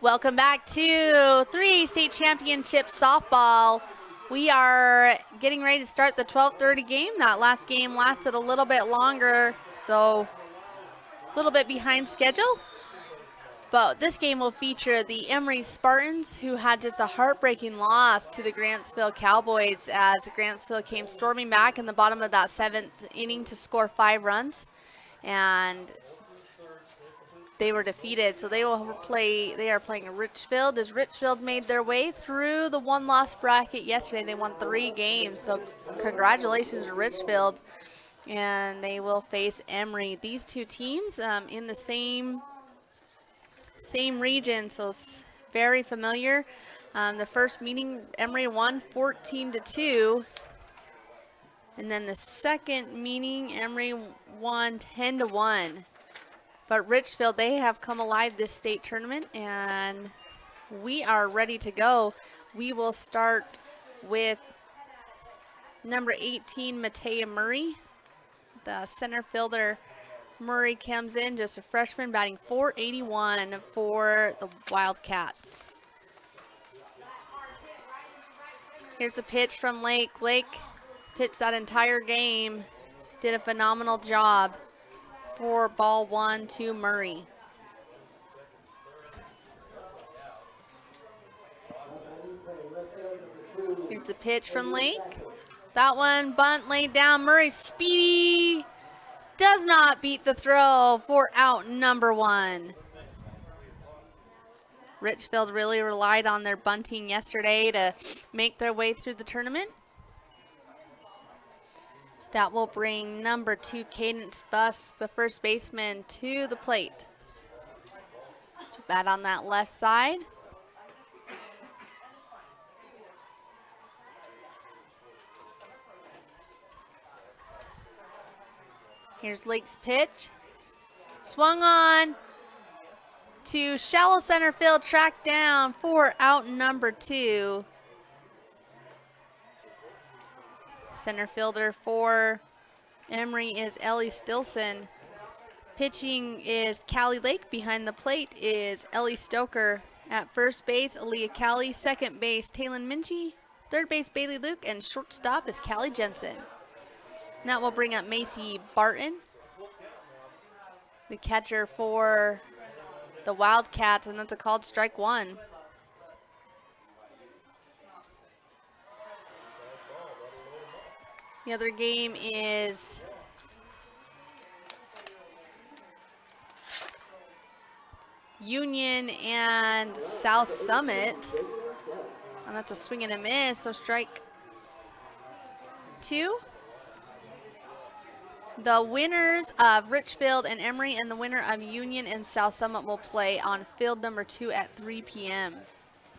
Welcome back to 3 state championship softball. We are getting ready to start the 12:30 game. That last game lasted a little bit longer, so a little bit behind schedule. But this game will feature the Emery Spartans, who had just a heartbreaking loss to the Grantsville Cowboys as Grantsville came storming back in the bottom of that 7th inning to score 5 runs. And they were defeated, so they are playing Richfield, as Richfield made their way through the one-loss bracket yesterday. They won 3 games, so congratulations to Richfield. And they will face Emery. These two teams in the same region, so it's very familiar. The first meeting, Emery won 14-2. And then the second meeting, Emery won 10-1. But Richfield, they have come alive this state tournament, and we are ready to go. We will start with number 18, Matea Murray. The center fielder, Murray, comes in, just a freshman, batting .481 for the Wildcats. Here's the pitch from Lake. Lake pitched that entire game, did a phenomenal job. For ball 1 to Murray. Here's the pitch from Lake. That one, bunt laid down. Murray speedy, does not beat the throw for out number 1. Richfield really relied on their bunting yesterday to make their way through the tournament. That will bring number 2, Cadence Busk, the first baseman, to the plate. To bat on that left side. Here's Lake's pitch. Swung on to shallow center field, tracked down for out number 2. Center fielder for Emery is Ellie Stilson. Pitching is Callie Lake. Behind the plate is Ellie Stoker. At first base, Aaliyah Callie. Second base, Taylon Minchie. Third base, Bailey Luke. And shortstop is Callie Jensen. And that will bring up Macy Barton, the catcher for the Wildcats, and that's a called strike 1. The other game is Union and South Summit. And that's a swing and a miss, so strike 2. The winners of Richfield and Emery and the winner of Union and South Summit will play on field number 2 at 3 p.m.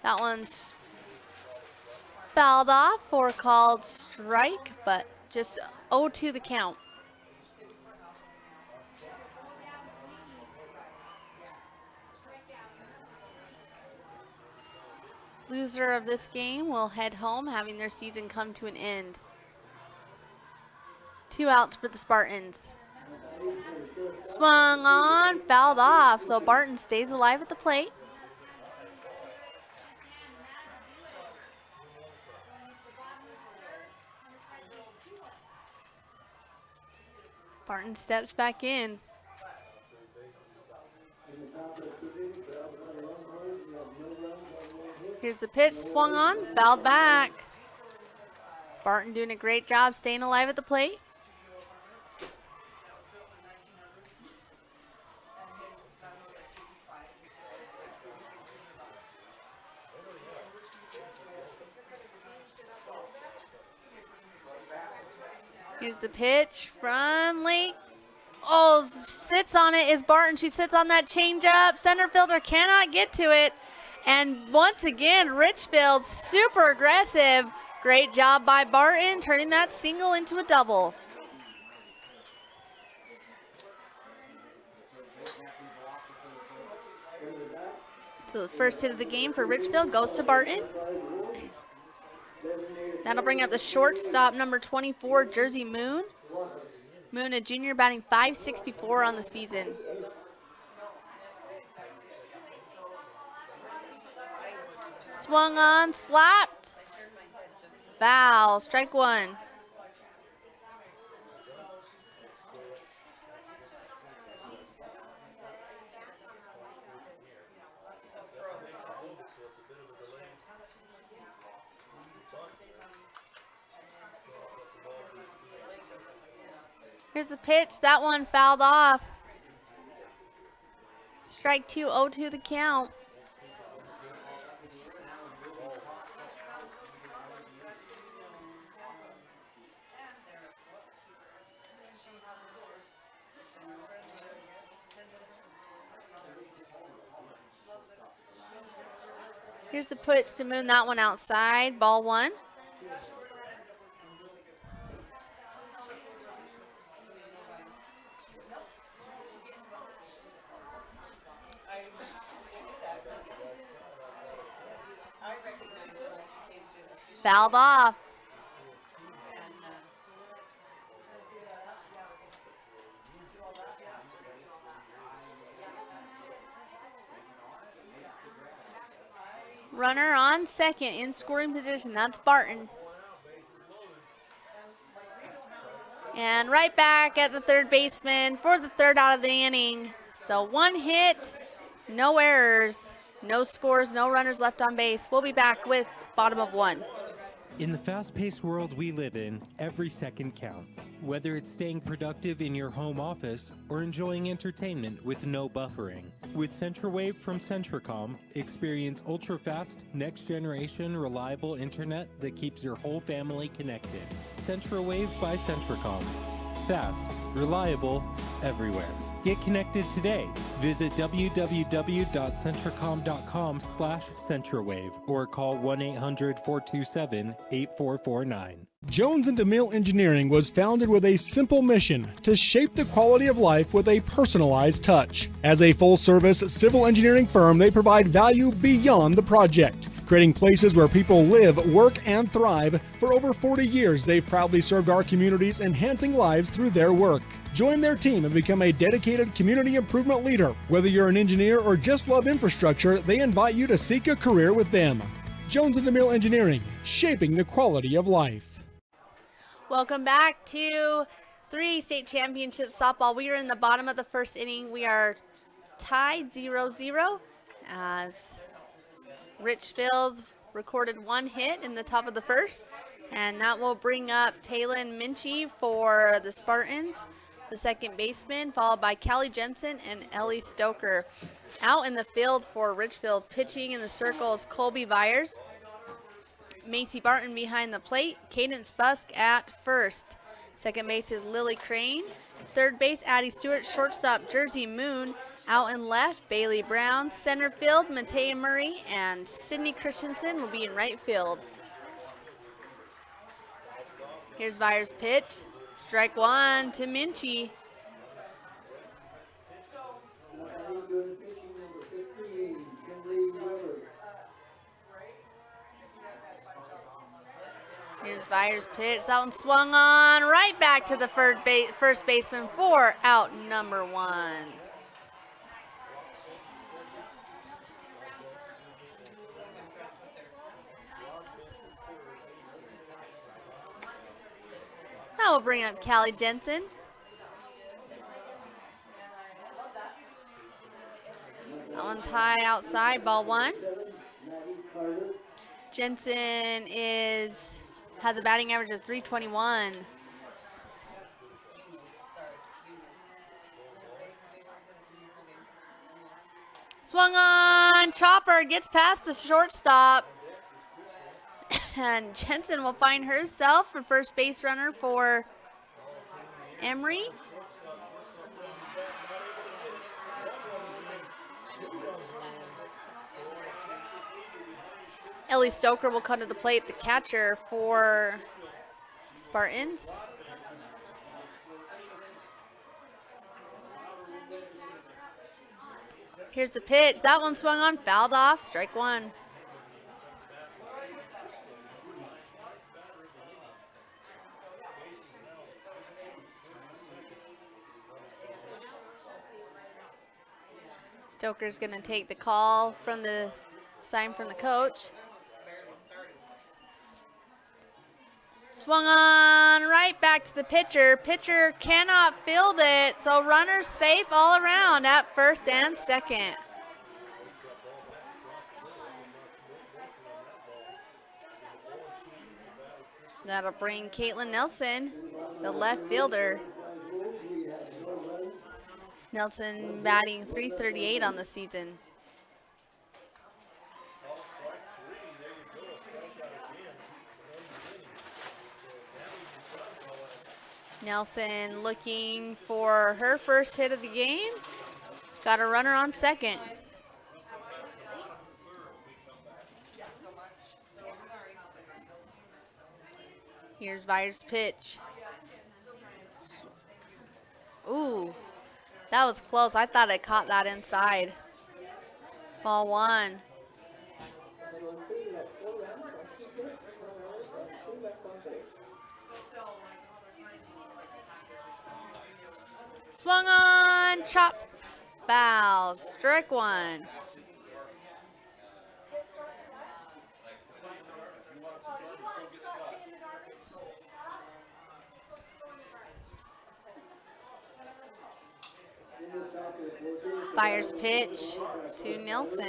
That one's fouled off for called strike, but just 0-2 the count. Loser of this game will head home, having their season come to an end. 2 outs for the Spartans. Swung on, fouled off, so Barton stays alive at the plate. Barton steps back in. Here's the pitch, swung on, fouled back. Barton doing a great job staying alive at the plate. Here's the pitch from Lake. Oh, sits on it is Barton. She sits on that changeup. Center fielder cannot get to it. And once again, Richfield super aggressive. Great job by Barton, turning that single into a double. So the first hit of the game for Richfield goes to Barton. That'll bring up the shortstop, number 24, Jersey Moon. Moon, a junior, batting .564 on the season. swung on, slapped. Foul, strike one. Here's the pitch. That one fouled off. Strike two, 0-2 the count. Here's the pitch to moon that one outside. Ball one. Fouled off. Runner on second in scoring position. That's Barton. And right back at the third baseman for the third out of the inning. So one hit, no errors, no scores, no runners left on base. We'll be back with bottom of one. In the fast-paced world we live in, every second counts. Whether it's staying productive in your home office or enjoying entertainment with no buffering. With CentraWave from Centracom, experience ultra-fast, next-generation, reliable internet that keeps your whole family connected. CentraWave by Centracom. Fast, reliable, everywhere. Get connected today. Visit www.centracom.com/CentraWave or call 1-800-427-8449. Jones and DeMille Engineering was founded with a simple mission to shape the quality of life with a personalized touch. As a full-service civil engineering firm, they provide value beyond the project, creating places where people live, work, and thrive. For over 40 years, they've proudly served our communities, enhancing lives through their work. Join their team and become a dedicated community improvement leader. Whether you're an engineer or just love infrastructure, they invite you to seek a career with them. Jones and DeMille Engineering, shaping the quality of life. Welcome back to 3 state championship softball. We are in the bottom of the first inning. We are tied 0-0 as Richfield recorded one hit in the top of the first, and that will bring up Taylon Minchie for the Spartans, the second baseman, followed by Callie Jensen and Ellie Stoker. Out in the field for Richfield, pitching in the circles, Colby Byers, Macy Barton behind the plate, Cadence Busk at first. Second base is Lily Crane. Third base, Addie Stewart. Shortstop, Jersey Moon. Out and left, Bailey Brown. Center field, Mattea Murray, and Sydney Christensen will be in right field. Here's Byers' pitch. Strike one to Minchie. Here's Byers' pitch. That one swung on right back to the first baseman for out number one. That will bring up Callie Jensen. That one's high outside, ball one. Jensen has a batting average of .321. Swung on, chopper gets past the shortstop. And Jensen will find herself a first base runner for Emery. Ellie Stoker will come to the plate, the catcher for Spartans. Here's the pitch. That one swung on, fouled off, strike one. Stoker's going to take the call from the sign from the coach. Swung on right back to the pitcher. Pitcher cannot field it, so runners safe all around at first and second. That'll bring Caitlin Nelson, the left fielder. Nelson batting .338 on the season. Nelson looking for her first hit of the game. Got a runner on second. Here's Veyer's pitch. Ooh, that was close. I thought I caught that inside. Ball one. Swung on, chop, foul, strike one. Veyer's pitch to Nelson.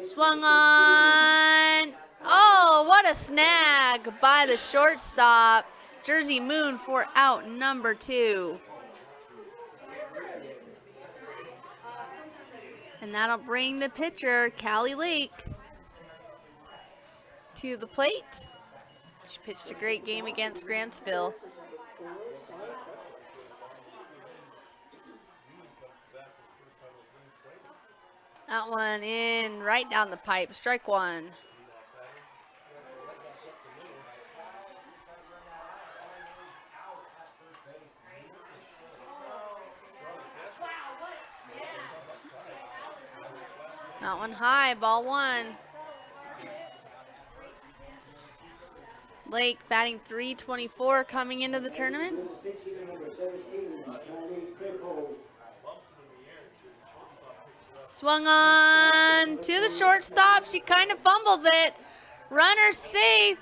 Swung on. Oh, what a snag by the shortstop. Jersey Moon for out number 2. And that'll bring the pitcher, Callie Lake, to the plate. She pitched a great game against Grantsville. That one in right down the pipe, strike one. That one high, ball one. Lake batting .324 coming into the tournament. Swung on to the shortstop. She kind of fumbles it. Runner safe.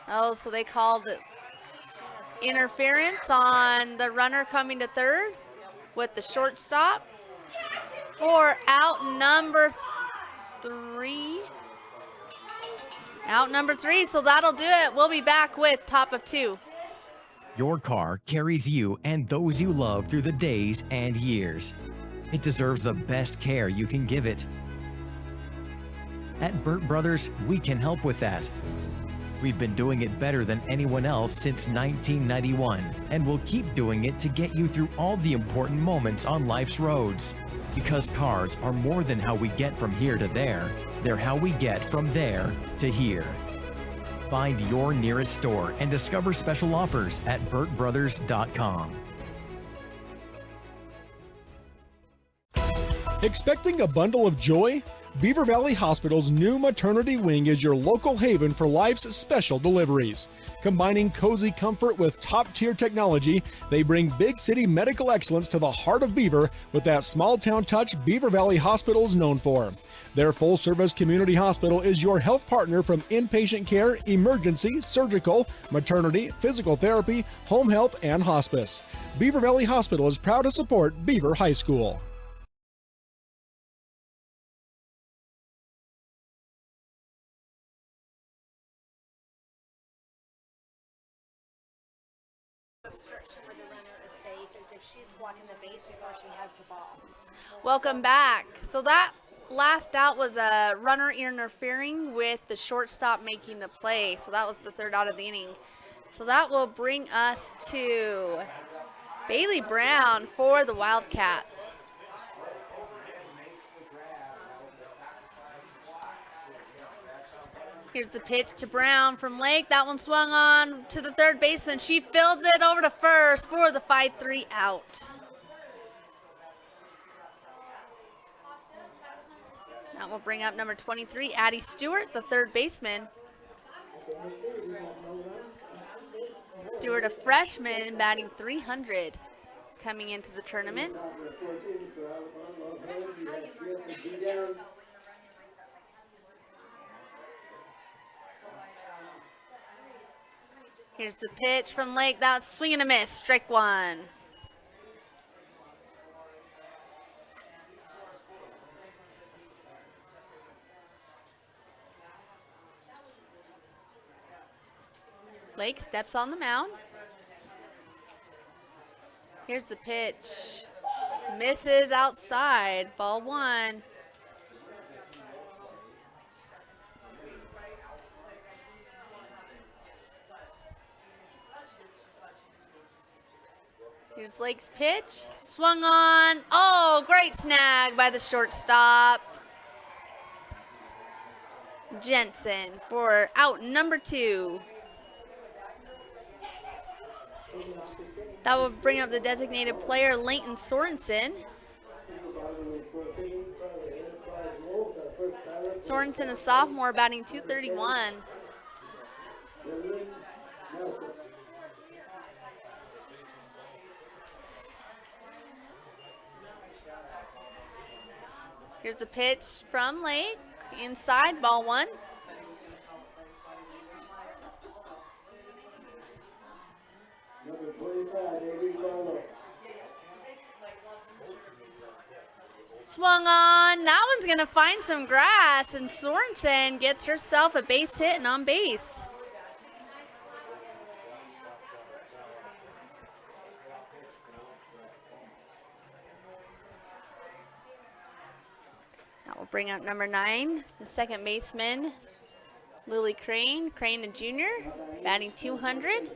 Oh, so they called interference on the runner coming to third with the shortstop for out number 3. Out number 3, so that'll do it. We'll be back with top of 2. Your car carries you and those you love through the days and years. It deserves the best care you can give it. At Burt Brothers, we can help with that. We've been doing it better than anyone else since 1991, and we'll keep doing it to get you through all the important moments on life's roads. Because cars are more than how we get from here to there, they're how we get from there to here. Find your nearest store and discover special offers at burtbrothers.com. Expecting a bundle of joy? Beaver Valley Hospital's new maternity wing is your local haven for life's special deliveries. Combining cozy comfort with top-tier technology, they bring big city medical excellence to the heart of Beaver with that small-town touch Beaver Valley Hospital is known for. Their full-service community hospital is your health partner from inpatient care, emergency, surgical, maternity, physical therapy, home health, and hospice. Beaver Valley Hospital is proud to support Beaver High School. For the runner is safe is if she's blocking the base before she has the ball. Welcome back. So that last out was a runner interfering with the shortstop making the play. So that was the third out of the inning. So that will bring us to Bailey Brown for the Wildcats. Here's the pitch to Brown from Lake. That one swung on to the third baseman. She fields it over to first for the 5-3 out. That will bring up number 23, Addie Stewart, the third baseman. Stewart, a freshman, batting .300 coming into the tournament. Here's the pitch from Lake. That's swing and a miss. Strike one. Lake steps on the mound. Here's the pitch. Misses outside. Ball one. Here's Lake's pitch. Swung on. Oh, great snag by the shortstop. Jensen for out number 2. That will bring up the designated player, Leighton Sorensen. Sorensen, a sophomore, batting .231. Here's the pitch from Lake. Inside, ball one. Swung on. That one's going to find some grass, and Sorensen gets herself a base hit and on base. That will bring up number 9, the second baseman, Lily Crane. Crane, a junior, batting .200.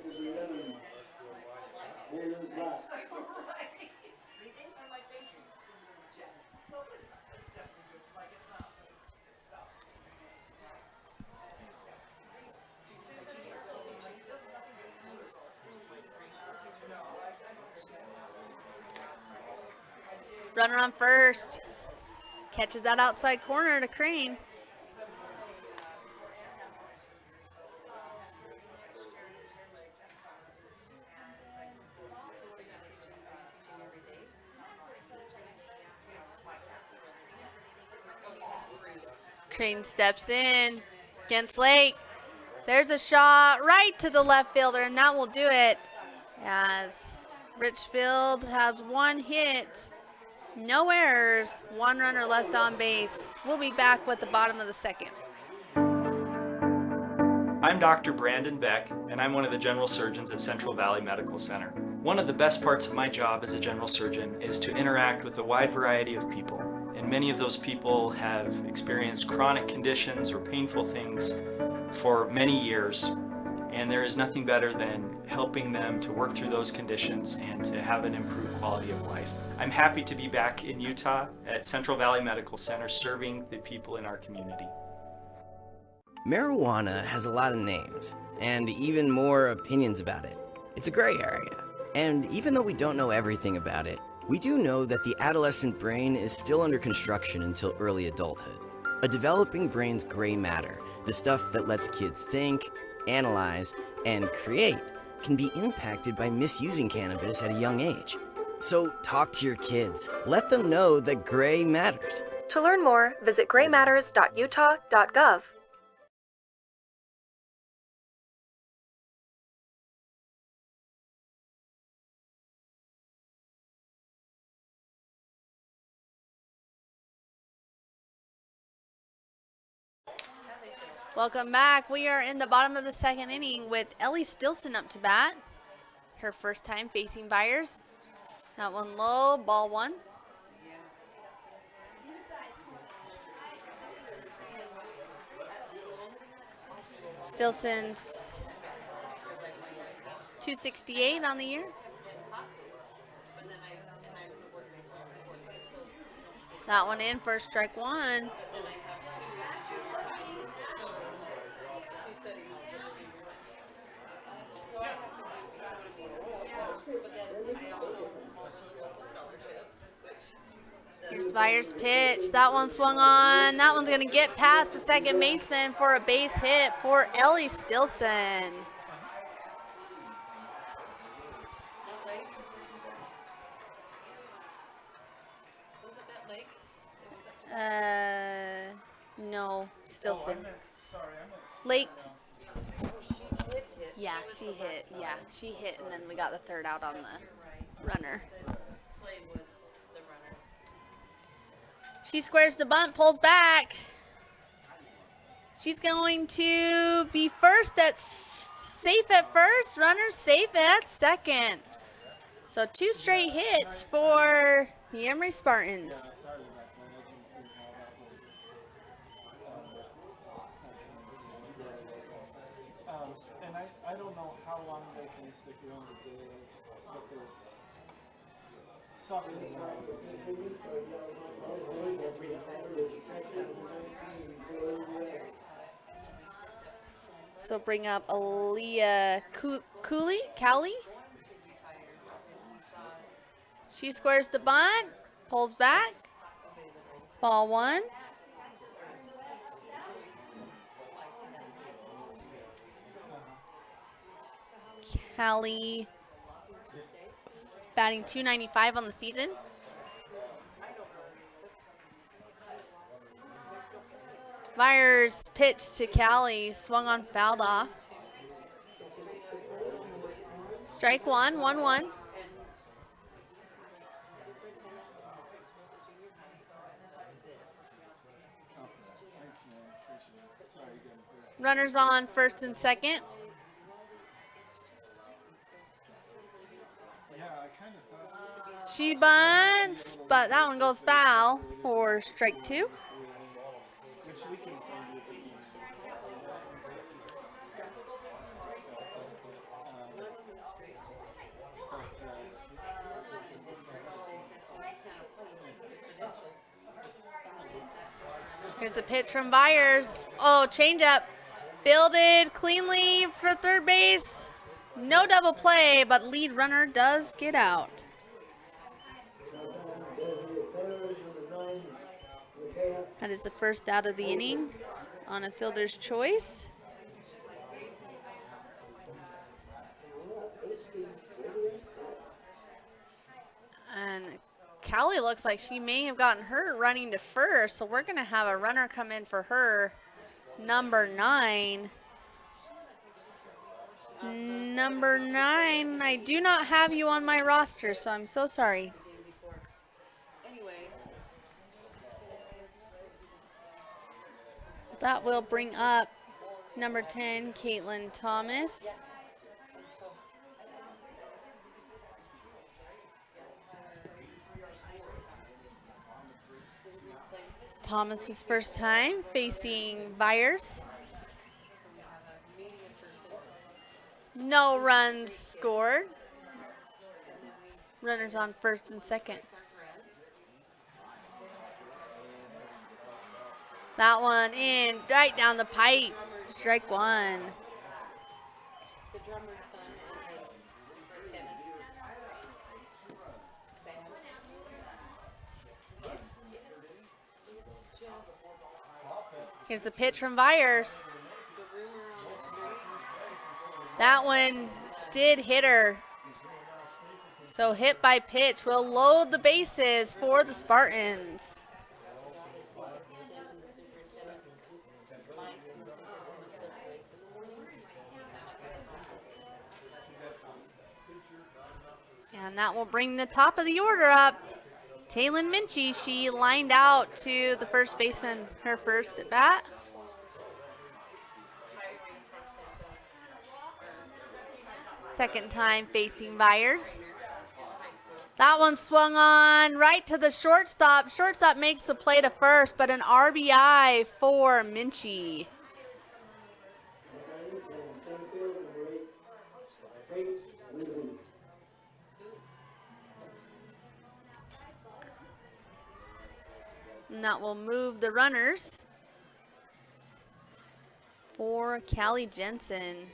Runner on first. Catches that outside corner to Crane. Crane steps in against Lake. There's a shot right to the left fielder, and that will do it, as Richfield has one hit, no errors, one runner left on base. We'll be back with the bottom of the second. I'm Dr. Brandon Beck, and I'm one of the general surgeons at Central Valley Medical Center. One of the best parts of my job as a general surgeon is to interact with a wide variety of people. And many of those people have experienced chronic conditions or painful things for many years. And there is nothing better than helping them to work through those conditions and to have an improved quality of life. I'm happy to be back in Utah at Central Valley Medical Center serving the people in our community. Marijuana has a lot of names, and even more opinions about it. It's a gray area. And even though we don't know everything about it, we do know that the adolescent brain is still under construction until early adulthood. A developing brain's gray matter, the stuff that lets kids think, analyze, and create, can be impacted by misusing cannabis at a young age. So talk to your kids. Let them know that gray matters. To learn more, visit graymatters.utah.gov. Welcome back. We are in the bottom of the second inning with Ellie Stilson up to bat. Her first time facing Byers. That one low, ball one. Stilson's .268 on the year. That one in for strike one. Here's Byers' pitch. That one swung on. That one's going to get past the second baseman for a base hit for Ellie Stilson. No, Stilson. Lake. Yeah, she hit. Yeah, she hit, and then we got the third out on the runner. She squares the bunt, pulls back. She's going to be first at safe at first. Runner safe at second. So 2 straight hits for the Emery Spartans. And I don't know how long they can stick around the days, but there's something about it. So bring up Aaliyah Cowley. She squares the bunt, pulls back. Ball 1. Callie batting .295 on the season. Myers pitched to Callie, swung on, fouled off. Strike 1, 1-1. Runners on first and second. She bunts, but that one goes foul for strike 2. Here's the pitch from Byers. Oh, changeup. Fielded cleanly for third base. No double play, but lead runner does get out. That is the first out of the inning on a fielder's choice. And Callie looks like she may have gotten hurt running to first, so we're going to have a runner come in for her, number 9. Number 9, I do not have you on my roster, so I'm so sorry. That will bring up number 10, Caitlin Thomas. Thomas's first time facing Byers. No runs scored. Runners on first and second. That one in, right down the pipe. Strike 1. The drummer's son and his superintendent's band. It's just Here's the pitch from Byers. the rumor on the street. That one did hit her. So hit by pitch will load the bases for the Spartans. And that will bring the top of the order up. Taylin Minchie, she lined out to the first baseman, her first at bat. Second time facing Byers. That one swung on right to the shortstop. Shortstop makes the play to first, but an RBI for Minchie. And that will move the runners for Callie Jensen.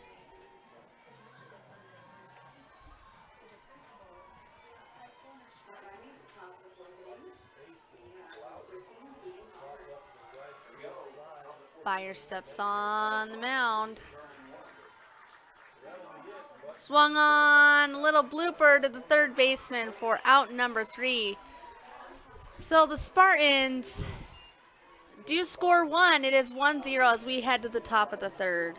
Byers steps on the mound. Swung on, a little blooper to the third baseman for out number 3. So the Spartans do score 1. It is 1-0 as we head to the top of the third.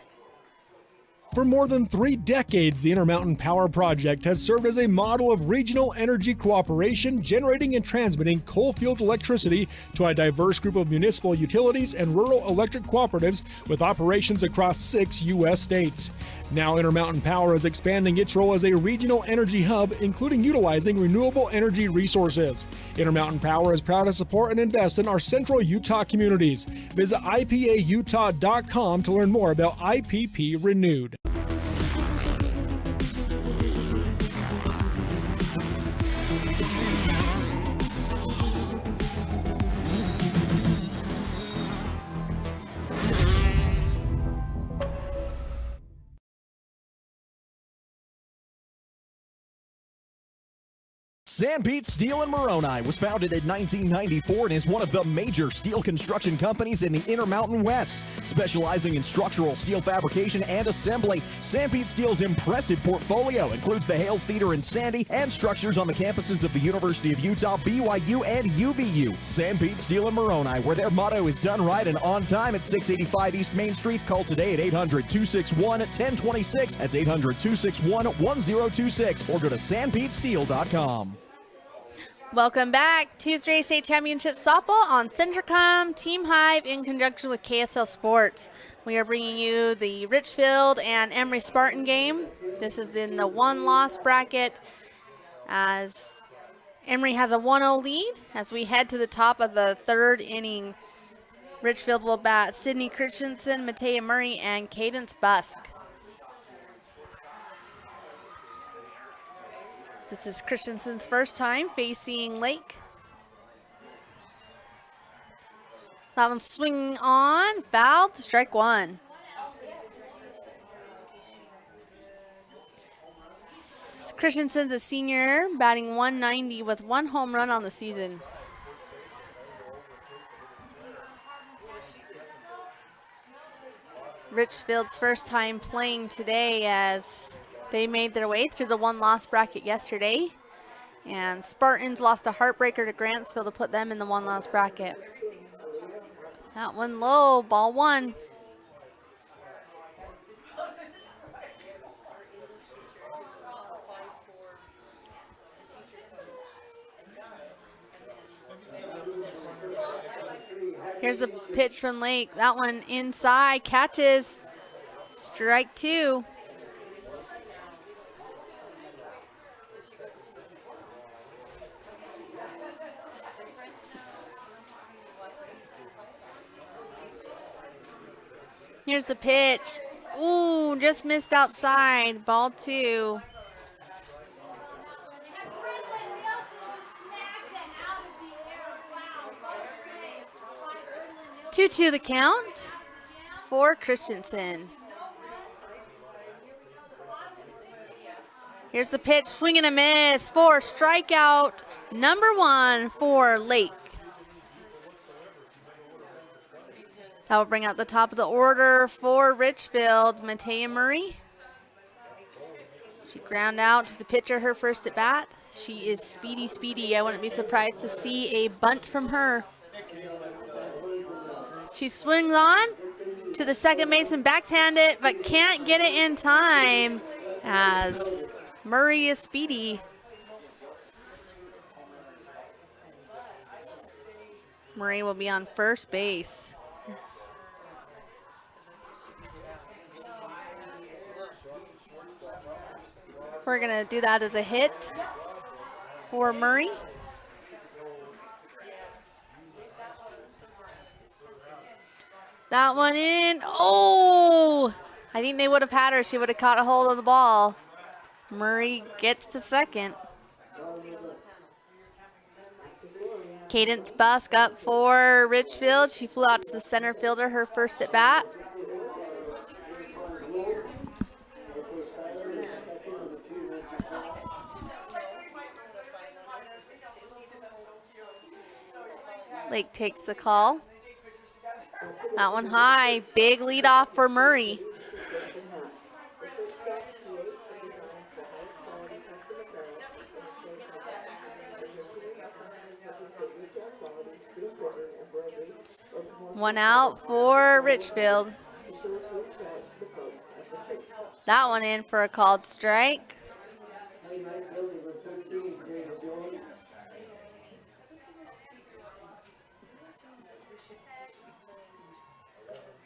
For more than 3 decades, the Intermountain Power Project has served as a model of regional energy cooperation, generating and transmitting coal-fueled electricity to a diverse group of municipal utilities and rural electric cooperatives with operations across 6 U.S. states. Now, Intermountain Power is expanding its role as a regional energy hub, including utilizing renewable energy resources. Intermountain Power is proud to support and invest in our central Utah communities. Visit ipautah.com to learn more about IPP Renewed. Sanpete Steel in Moroni was founded in 1994 and is one of the major steel construction companies in the Intermountain West. Specializing in structural steel fabrication and assembly, Sanpete Steel's impressive portfolio includes the Hales Theater in Sandy and structures on the campuses of the University of Utah, BYU, and UVU. Sanpete Steel in Moroni, where their motto is done right and on time, at 685 East Main Street. Call today at 800-261-1026. That's 800-261-1026, or go to sanpetesteel.com. Welcome back to 3A State Championship Softball on Centricom Team Hive in conjunction with KSL Sports. We are bringing you the Richfield and Emery Spartan game. This is in the one-loss bracket as Emery has a 1-0 lead. As we head to the top of the 3rd inning, Richfield will bat Sydney Christensen, Matea Murray, and Cadence Busk. This is Christensen's first time facing Lake. That one's swinging on, fouled, strike 1. Christensen's a senior, batting 190 with 1 home run on the season. Richfield's first time playing today as they made their way through the one-loss bracket yesterday, and Spartans lost a heartbreaker to Grantsville to put them in the one-loss bracket. That one low, ball 1. Here's the pitch from Lake. That one inside, catches, strike 2. Here's the pitch. Ooh, just missed outside. Ball 2. Two the count for Christensen. Here's the pitch, swing and a miss for strikeout number 1 for Lake. That will bring out the top of the order for Richfield, Matea Murray. She ground out to the pitcher her first at bat. She is speedy. I wouldn't be surprised to see a bunt from her. She swings on to the second baseman, backhand it, but can't get it in time as Murray is speedy. Murray will be on first base. We're going to do that as a hit for Murray. That one in. Oh, I think they would have had her. She would have caught a hold of the ball. Murray gets to second. Cadence Busk up for Richfield. She flew out to the center fielder her first at bat. Lake takes the call. That one high, big lead off for Murray. One out for Richfield. That one in for a called strike.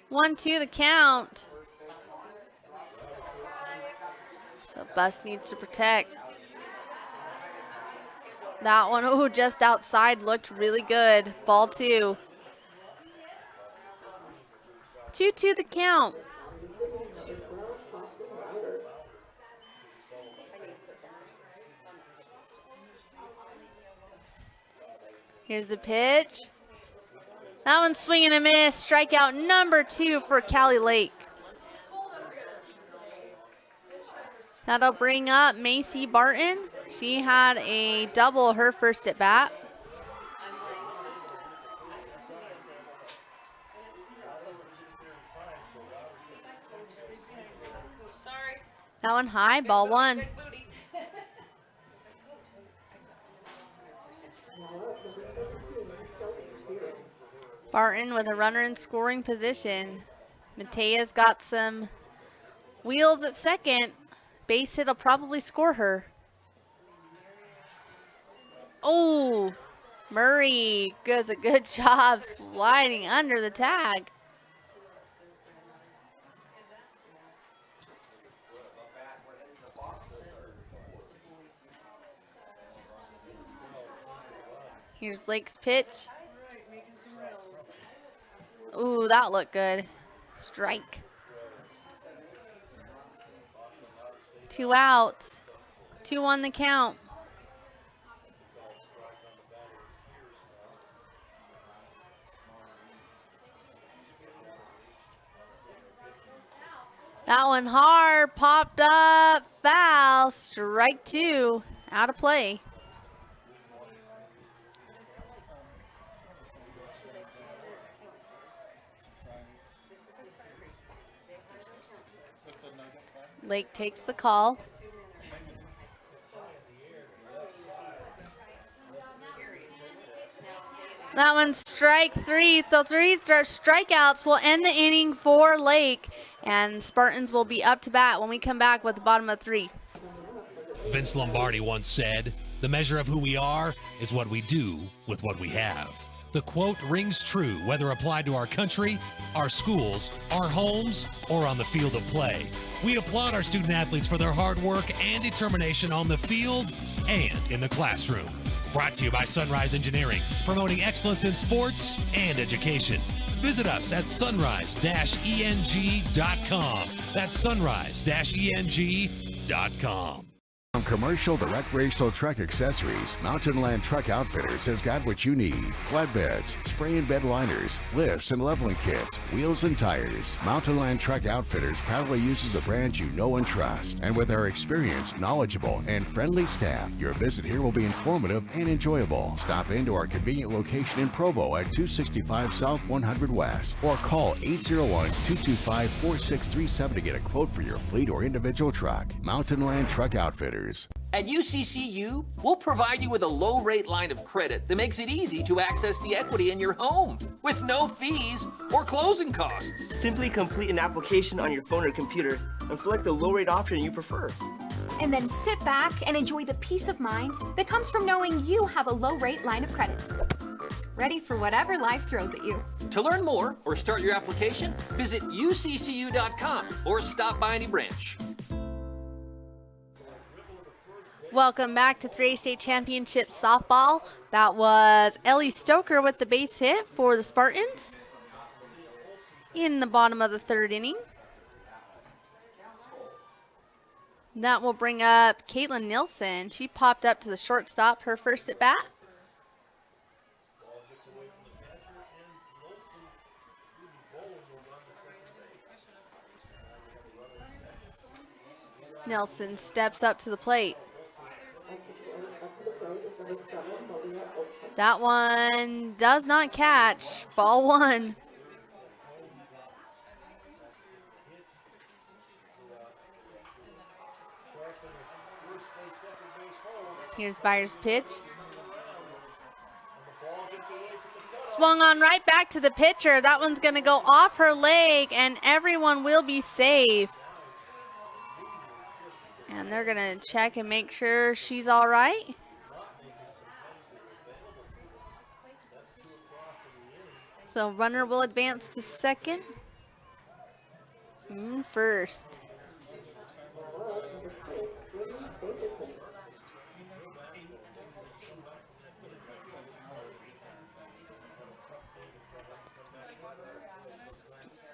One, two, the count. So Bus needs to protect. That one, oh, just outside, looked really good. Ball 2. 2-2 the count. Here's the pitch. That one's swing and a miss. Strikeout number 2 for Cali Lake. That'll bring up Macy Barton. She had a double her first at bat. That one high, ball 1. Barton with a runner in scoring position. Matea's got some wheels at second. Base hit will probably score her. Oh, Murray does a good job sliding under the tag. Here's Lake's pitch. Ooh, that looked good. Strike. 2 outs. 2-1 the count. That one hard, popped up, foul, strike 2, out of play. Lake takes the call. That one's strike 3. So 3 strikeouts will end the inning for Lake. And Spartans will be up to bat when we come back with the bottom of 3. Vince Lombardi once said, "The measure of who we are is what we do with what we have." The quote rings true whether applied to our country, our schools, our homes, or on the field of play. We applaud our student athletes for their hard work and determination on the field and in the classroom. Brought to you by Sunrise Engineering, promoting excellence in sports and education. Visit us at sunrise-eng.com. That's sunrise-eng.com. From commercial to recreational truck accessories, Mountain Land Truck Outfitters has got what you need. Flatbeds, spray and bed liners, lifts and leveling kits, wheels and tires. Mountain Land Truck Outfitters proudly uses a brand you know and trust. And with our experienced, knowledgeable, and friendly staff, your visit here will be informative and enjoyable. Stop into our convenient location in Provo at 265 South 100 West or call 801-225-4637 to get a quote for your fleet or individual truck. Mountain Land Truck Outfitters. At UCCU, we'll provide you with a low-rate line of credit that makes it easy to access the equity in your home with no fees or closing costs. Simply complete an application on your phone or computer and select the low-rate option you prefer. And then sit back and enjoy the peace of mind that comes from knowing you have a low-rate line of credit. Ready for whatever life throws at you. To learn more or start your application, visit uccu.com or stop by any branch. Welcome back to 3A State Championship Softball. That was Ellie Stoker with the base hit for the Spartans in the bottom of the 3rd inning. That will bring up Caitlin Nilsson. She popped up to the shortstop, her first at bat. Nelson steps up to the plate. That one does not catch. Ball 1. Here's Byers' pitch. Swung on right back to the pitcher. That one's going to go off her leg, and everyone will be safe. And they're going to check and make sure she's all right. So runner will advance to second. Moon first.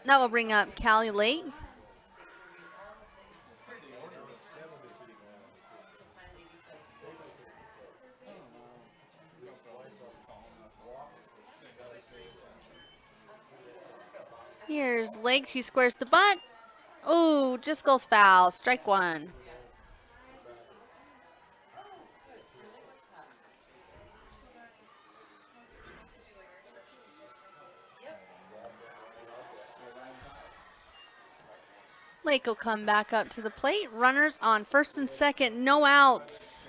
That will bring up Callie Lake. Here's Lake. She squares the bunt. Ooh, just goes foul. Strike one. Lake will come back up to the plate. Runners on first and second, no outs.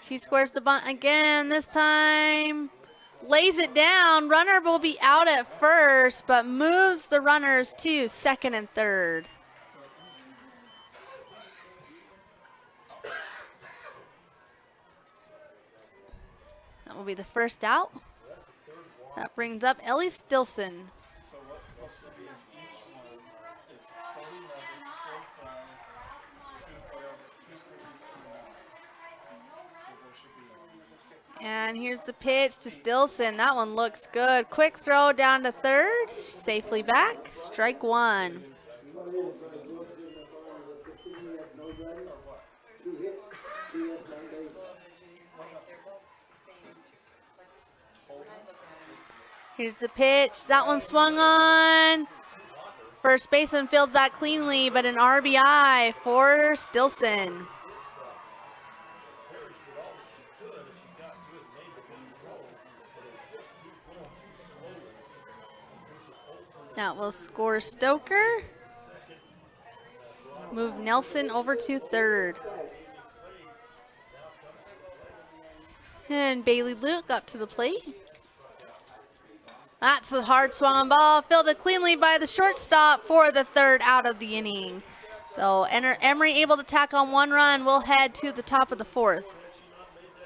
She squares the bunt again. This time lays it down. Runner will be out at first, but moves the runners to second and third. That will be the first out. That brings up Ellie Stilson. So what's supposed to be in each one is 30 nuggets, 4 fries, 2 boiled, 2 cookies, 2 nuts. So there should be. And here's the pitch to Stilson. That one looks good. Quick throw down to third. Safely back. Strike one. Here's the pitch. That one swung on. First baseman fields that cleanly, but an RBI for Stilson. That will score Stoker. Move Nelson over to third. And Bailey Luke up to the plate. That's a hard swung ball, fielded cleanly by the shortstop for the third out of the inning. So Emery able to tack on 1 run. We'll head to the top of the fourth.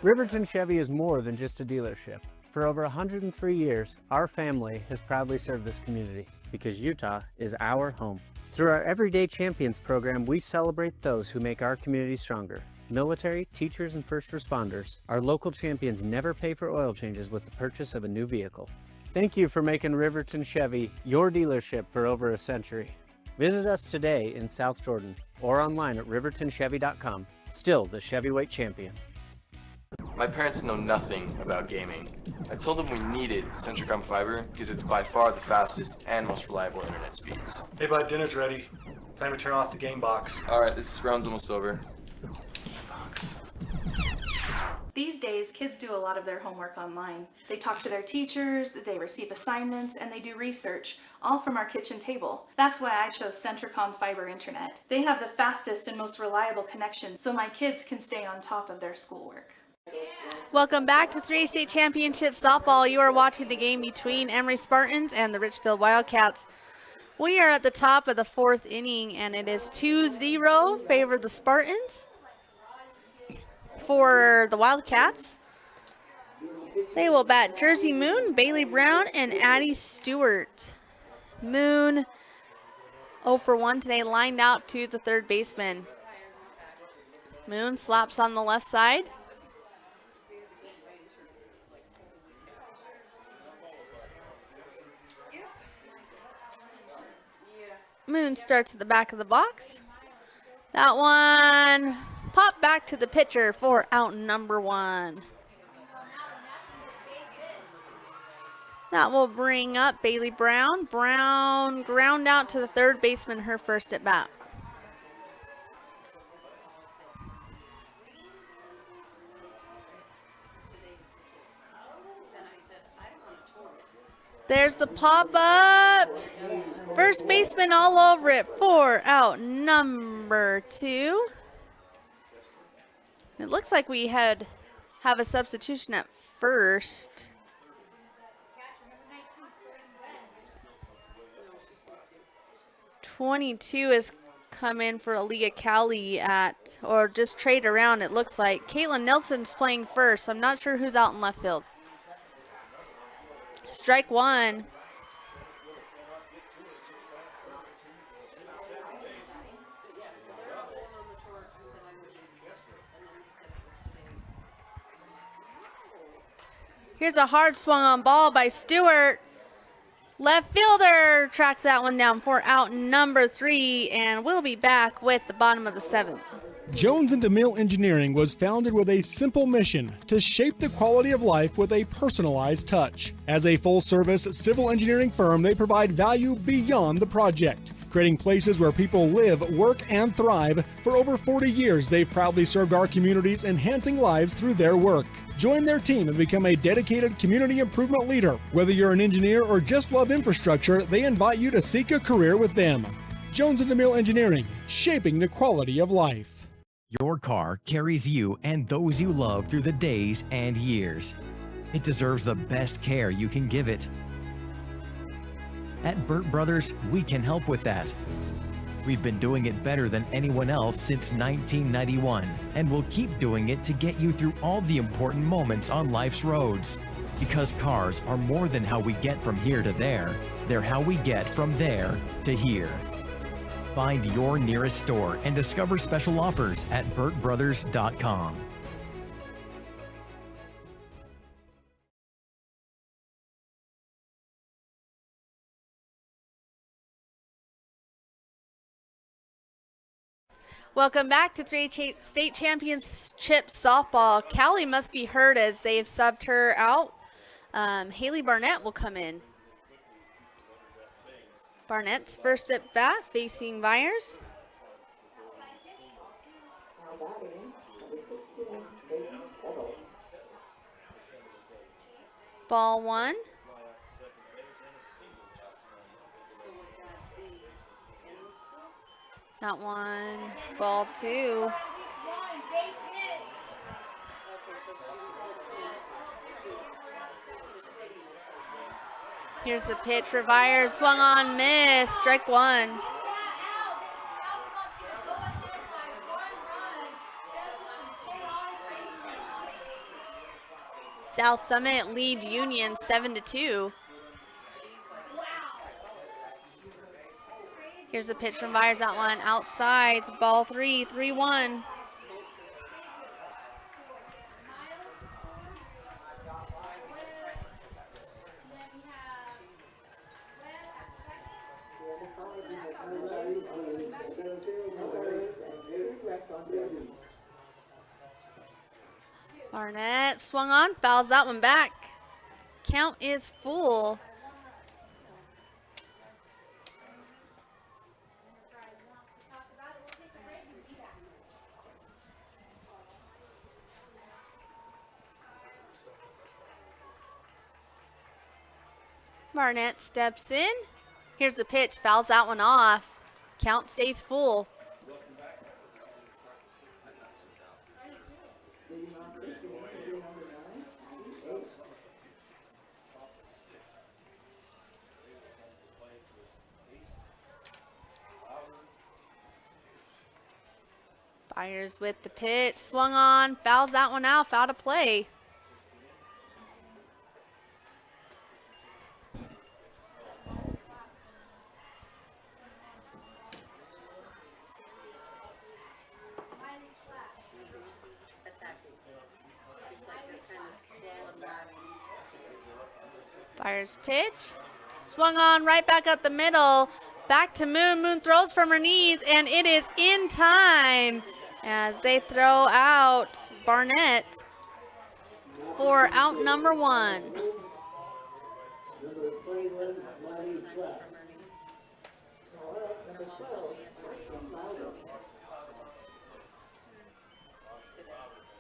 Riverton Chevy is more than just a dealership. For over 103 years, our family has proudly served this community because Utah is our home. Through our Everyday Champions program, we celebrate those who make our community stronger. Military, teachers, and first responders, our local champions never pay for oil changes with the purchase of a new vehicle. Thank you for making Riverton Chevy your dealership for over a century. Visit us today in South Jordan or online at rivertonchevy.com. Still the Chevyweight champion. My parents know nothing about gaming. I told them we needed Centricom Fiber because it's by far the fastest and most reliable internet speeds. Hey bud, dinner's ready. Time to turn off the game box. Alright, this round's almost over. These days, kids do a lot of their homework online. They talk to their teachers, they receive assignments, and they do research, all from our kitchen table. That's why I chose Centricom Fiber Internet. They have the fastest and most reliable connection, so my kids can stay on top of their schoolwork. Welcome back to 3A State Championship Softball. You are watching the game between Emery Spartans and the Richfield Wildcats. We are at the top of the fourth inning, and it is 2-0 favor the Spartans. For the Wildcats, they will bat Jersey Moon, Bailey Brown, and Addie Stewart. Moon 0 for 1 today, lined out to the third baseman. Moon slaps on the left side. Moon starts at the back of the box. That one pop back to the pitcher for out number 1. That will bring up Bailey Brown. Brown ground out to the third baseman, her first at bat. There's the pop up. First baseman all over it for out number 2. It looks like we have a substitution at first. 22 has come in for Aaliyah Cali at, or just trade around, it looks like. Caitlin Nelson's playing first, so I'm not sure who's out in left field. Strike one. Here's a hard swung on ball by Stewart. Left fielder tracks that one down for out number 3, and we'll be back with the bottom of the 7th. Jones and DeMille Engineering was founded with a simple mission to shape the quality of life with a personalized touch. As a full-service civil engineering firm, they provide value beyond the project, creating places where people live, work, and thrive. For over 40 years, they've proudly served our communities, enhancing lives through their work. Join their team and become a dedicated community improvement leader. Whether you're an engineer or just love infrastructure, they invite you to seek a career with them. Jones and DeMille Engineering, shaping the quality of life. Your car carries you and those you love through the days and years. It deserves the best care you can give it. At Burt Brothers, we can help with that. We've been doing it better than anyone else since 1991, and we'll keep doing it to get you through all the important moments on life's roads. Because cars are more than how we get from here to there, they're how we get from there to here. Find your nearest store and discover special offers at burtbrothers.com. Welcome back to 3 State Championship Softball. Callie must be hurt as they've subbed her out. Haley Barnett will come in. Barnett's first at bat, facing Byers. Ball one. That one, ball two. Here's the pitch for Byers, swung on, miss, strike one. South Summit leads Union 7-2. Here's the pitch from Byers, that one outside, ball three, 3-1. Barnett swung on, fouls that one back. Count is full. Barnett steps in. Here's the pitch, fouls that one off. Count stays full. Byers with the pitch, swung on, fouls that one out, foul to play. Byers pitch, swung on right back up the middle, back to Moon. Moon throws from her knees, and it is in time as they throw out Barnett for out number one.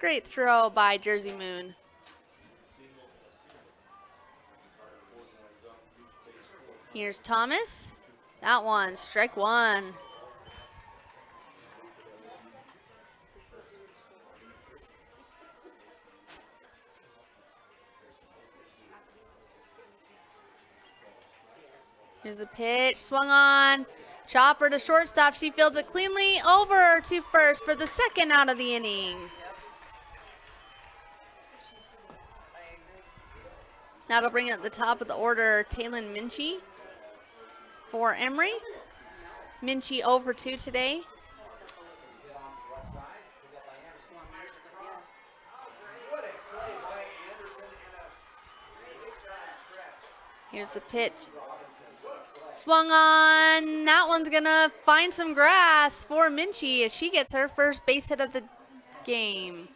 Great throw by Jersey Moon. Here's Thomas. That one, strike one. Here's a pitch, swung on, Chopper to shortstop. She fields it cleanly over to first for the second out of the inning. That'll bring at the top of the order Taylin Minchie for Emery. Minchie 0 for 2 today. Here's the pitch. Swung on. That one's going to find some grass for Minchie as she gets her first base hit of the game.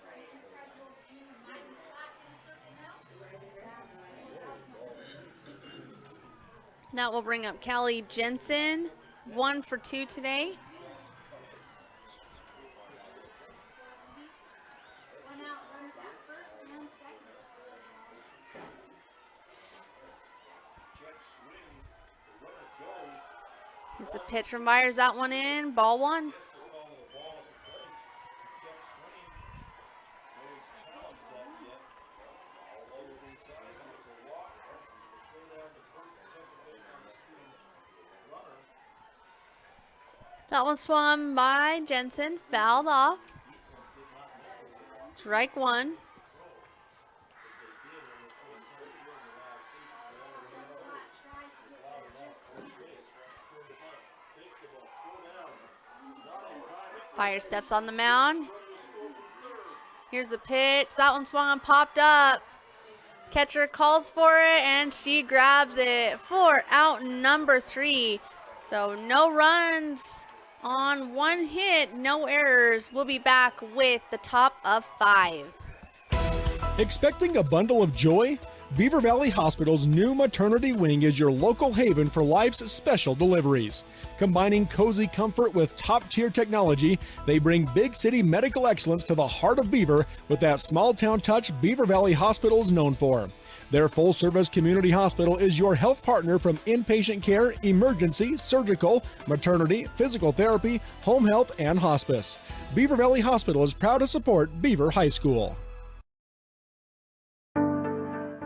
That will bring up Callie Jensen, 1 for 2 today. Here's a pitch from Myers, that one in, ball 1. That one swung by Jensen, fouled off. Strike 1. Fire steps on the mound. Here's the pitch. That one swung and popped up. Catcher calls for it, and she grabs it for out number 3. So no runs on 1 hit, no errors. We'll be back with the top of 5. Expecting a bundle of joy? Beaver Valley Hospital's new maternity wing is your local haven for life's special deliveries. Combining cozy comfort with top-tier technology, they bring big city medical excellence to the heart of Beaver with that small-town touch Beaver Valley Hospital is known for. Their full-service community hospital is your health partner from inpatient care, emergency, surgical, maternity, physical therapy, home health, and hospice. Beaver Valley Hospital is proud to support Beaver High School.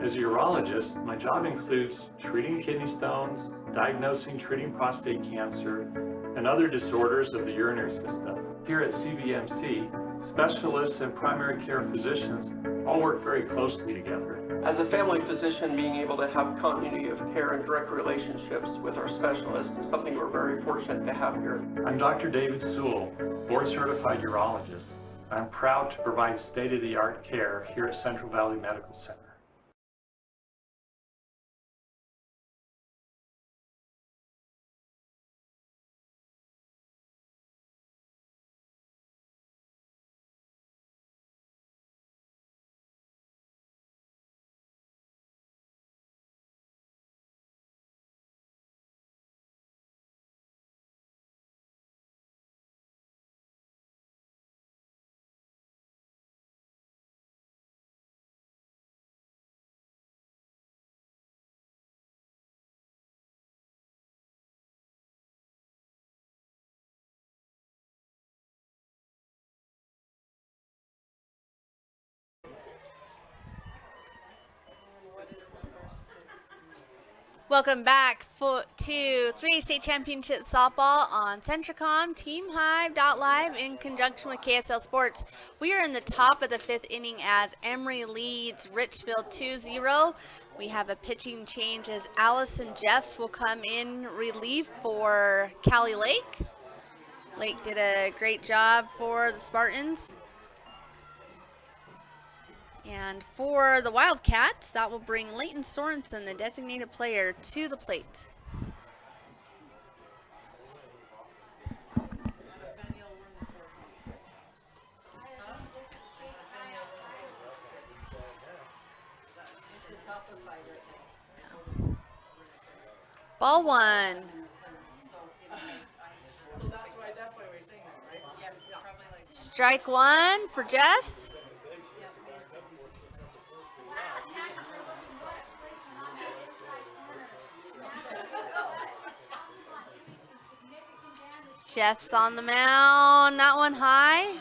As a urologist, my job includes treating kidney stones, diagnosing, treating prostate cancer, and other disorders of the urinary system. Here at CVMC, specialists and primary care physicians all work very closely together. As a family physician, being able to have continuity of care and direct relationships with our specialists is something we're very fortunate to have here. I'm Dr. David Sewell, board-certified urologist. I'm proud to provide state-of-the-art care here at Central Valley Medical Center. Welcome back to 3A State Championship Softball on Centricom TeamHive.live in conjunction with KSL Sports. We are in the top of the 5th inning as Emery leads Richfield 2-0. We have a pitching change as Allison Jeffs will come in relief for Callie Lake. Lake did a great job for the Spartans. And for the Wildcats, that will bring Leighton Sorensen, the designated player, to the plate. Ball 1. Strike 1 for Jeffs. Jeff's on the mound, that one high.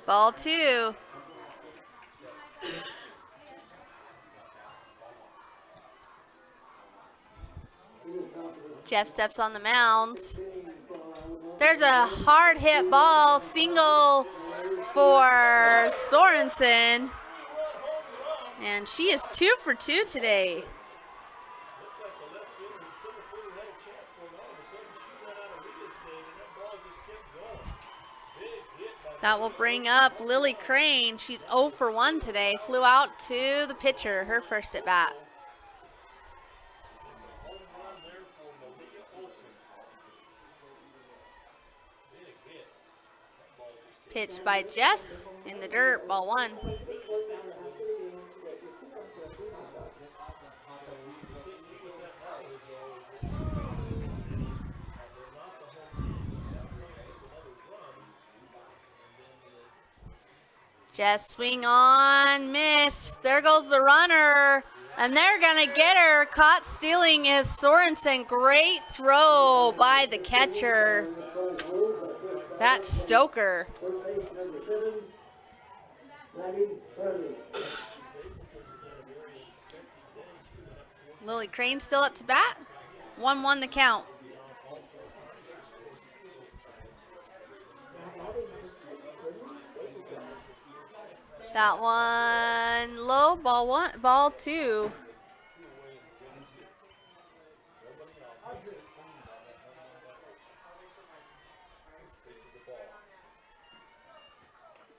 Ball 2. Jeff steps on the mound. There's a hard hit ball, single for Sorensen. And she is 2 for 2 today. That will bring up Lily Crane. She's 0 for 1 today. Flew out to the pitcher, her first at bat. Pitched by Jess in the dirt, ball 1. Jess swing on, miss. There goes the runner, and they're gonna get her. Caught stealing is Sorensen. Great throw by the catcher. That's Stoker. Lily Crane still up to bat. 1-1 the count. That one low, ball 1, ball 2.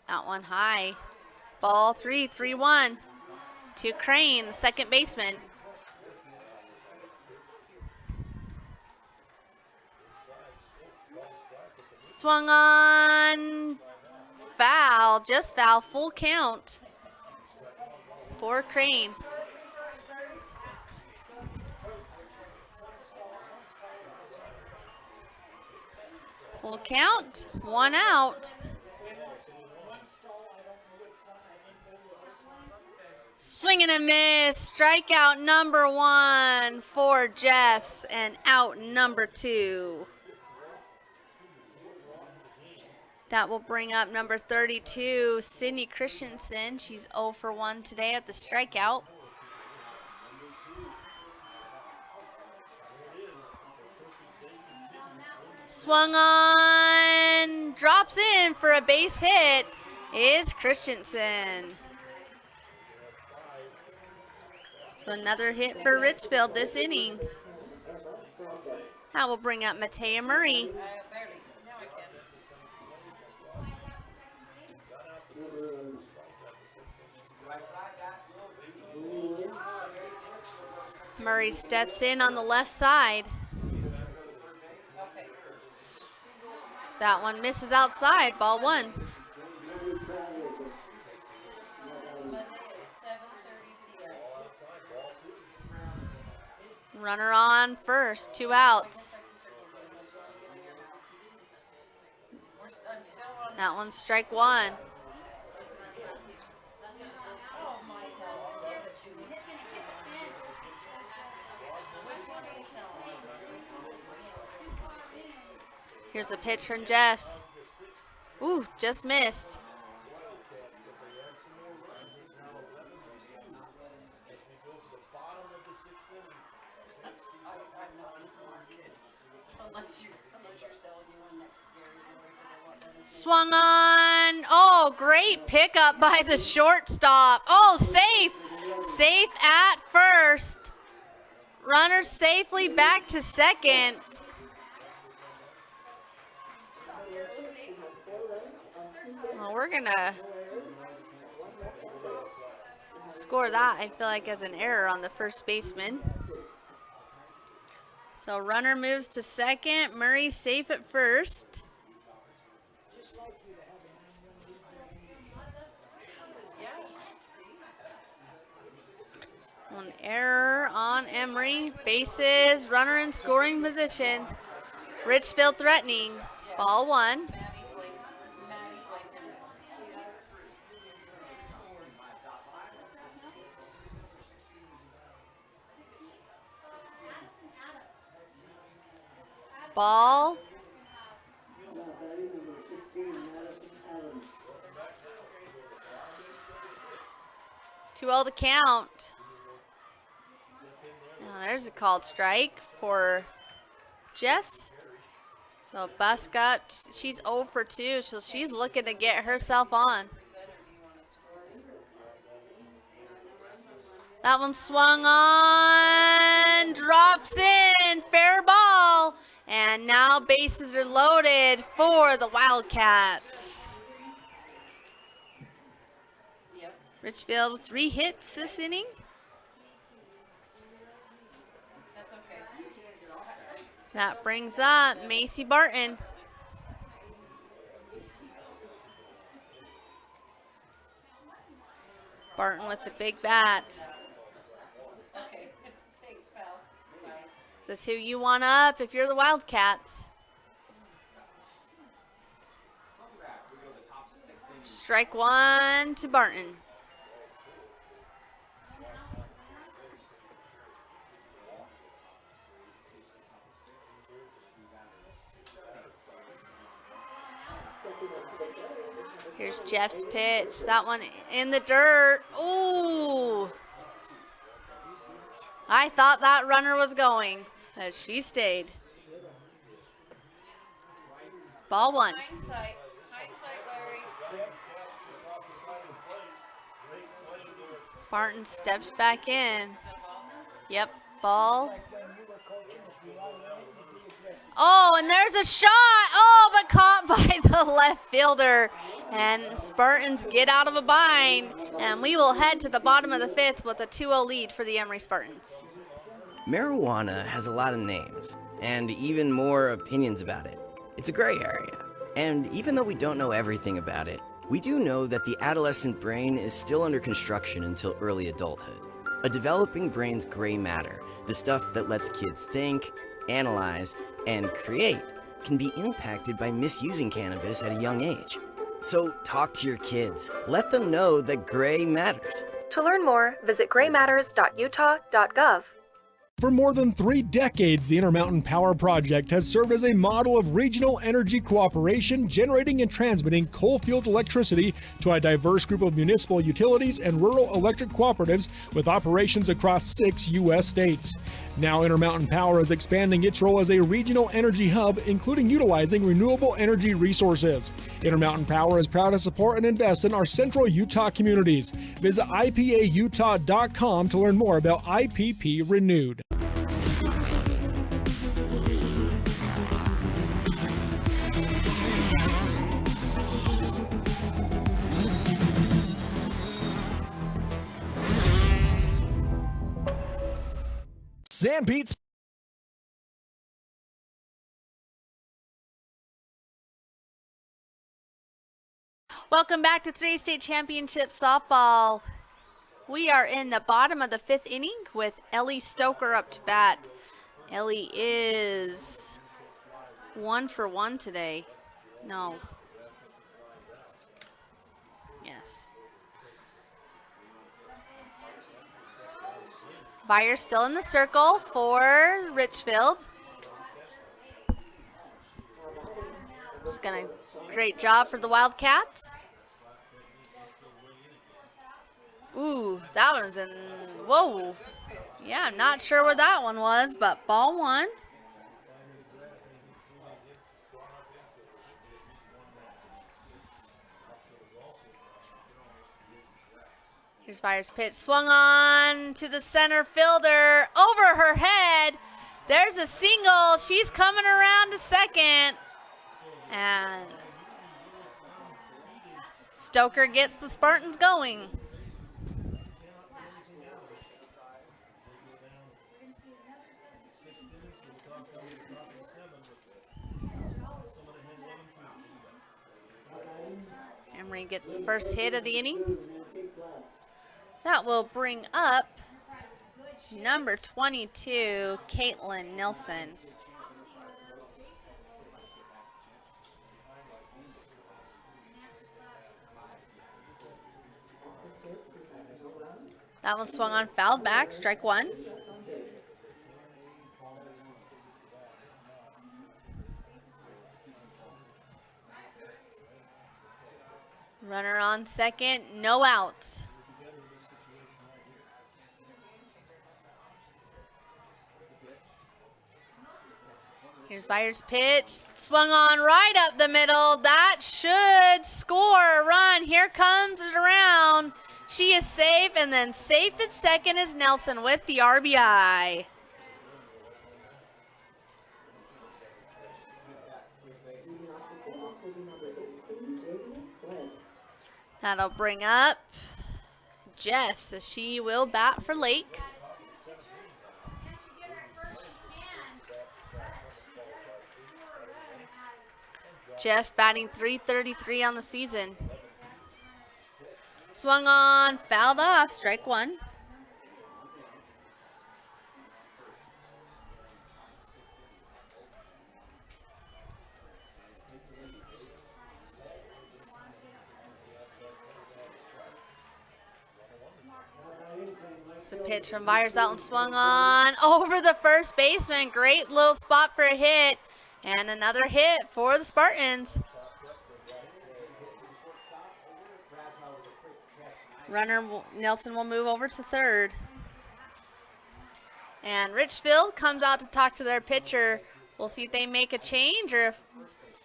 That one high. Ball 3, 3-1 to Crane, the second baseman. Swung on, foul, just foul, full count for Crane. Full count, 1 out. Swing and a miss, strikeout number 1 for Jeffs and out number 2. That will bring up number 32, Sydney Christensen. She's 0 for 1 today at the strikeout. Swung on, drops in for a base hit is Christensen. So another hit for Richfield this inning. That will bring up Matea Murray. Murray steps in on the left side. That one misses outside, ball 1. Runner on first, 2 outs. That one's strike 1. Here's a pitch from Jess. Ooh, just missed. Swung on. Oh, great pickup by the shortstop. Oh, safe. Safe at first. Runner safely back to second. Well, we're going to score that, I feel like, as an error on the first baseman. So runner moves to second. Murray safe at first. One error on Emery. Bases, runner in scoring position. Richfield threatening. Ball 1. Ball. 2-0 the count. Now there's a called strike for Jeffs. So So Buska, she's 0 for 2, so she's looking to get herself on. That one swung on, drops in, fair ball. And now bases are loaded for the Wildcats. Richfield with 3 hits this inning. That brings up Macy Barton. Barton with the big bat. Says who you want up if you're the Wildcats. Strike 1 to Barton. Here's Jeff's pitch. That one in the dirt. Ooh. I thought that runner was going, but she stayed. Ball 1. Hindsight, Larry. Barton steps back in. Yep, ball. Oh, and there's a shot. Oh, but caught by the left fielder. And Spartans get out of a bind. And we will head to the bottom of the 5th with a 2-0 lead for the Emery Spartans. Marijuana has a lot of names, and even more opinions about it. It's a gray area. And even though we don't know everything about it, we do know that the adolescent brain is still under construction until early adulthood. A developing brain's gray matter, the stuff that lets kids think, analyze, and create, can be impacted by misusing cannabis at a young age. So talk to your kids. Let them know that gray matters. To learn more, visit graymatters.utah.gov. For more than 3 decades, the Intermountain Power Project has served as a model of regional energy cooperation, generating and transmitting coal-fueled electricity to a diverse group of municipal utilities and rural electric cooperatives with operations across 6 U.S. states. Now Intermountain Power is expanding its role as a regional energy hub, including utilizing renewable energy resources. Intermountain Power is proud to support and invest in our central Utah communities. Visit ipautah.com to learn more about IPP Renewed. Sanpete's Welcome back to 3 state championship softball. We are in the bottom of the 5th inning with Ellie Stoker up to bat. Ellie is 1 for 1 today. No. Yes. Byers still in the circle for Richfield. Just gonna great job for the Wildcats. Ooh, that one's in, whoa. Yeah, I'm not sure where that one was, but ball 1. Here's Byers' pitch, swung on to the center fielder, over her head. There's a single, she's coming around to second. And Stoker gets the Spartans going. Emery gets the first hit of the inning. That will bring up number 22, Caitlin Nilsson. That one swung on, fouled back, strike 1. Runner on second, no outs. Here's Byers' pitch, swung on right up the middle. That should score a run. Here comes it around. She is safe, and then safe at second is Nelson with the RBI. That'll bring up Jeff, so she will bat for Lake. Jeff batting .333 on the season. Swung on, fouled off, strike one. It's a pitch from Byers, that one swung on over the first baseman. Great little spot for a hit. And another hit for the Spartans. Runner Nelson will move over to third. And Richfield comes out to talk to their pitcher. We'll see if they make a change or if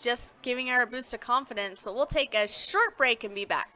just giving her a boost of confidence. But we'll take a short break and be back.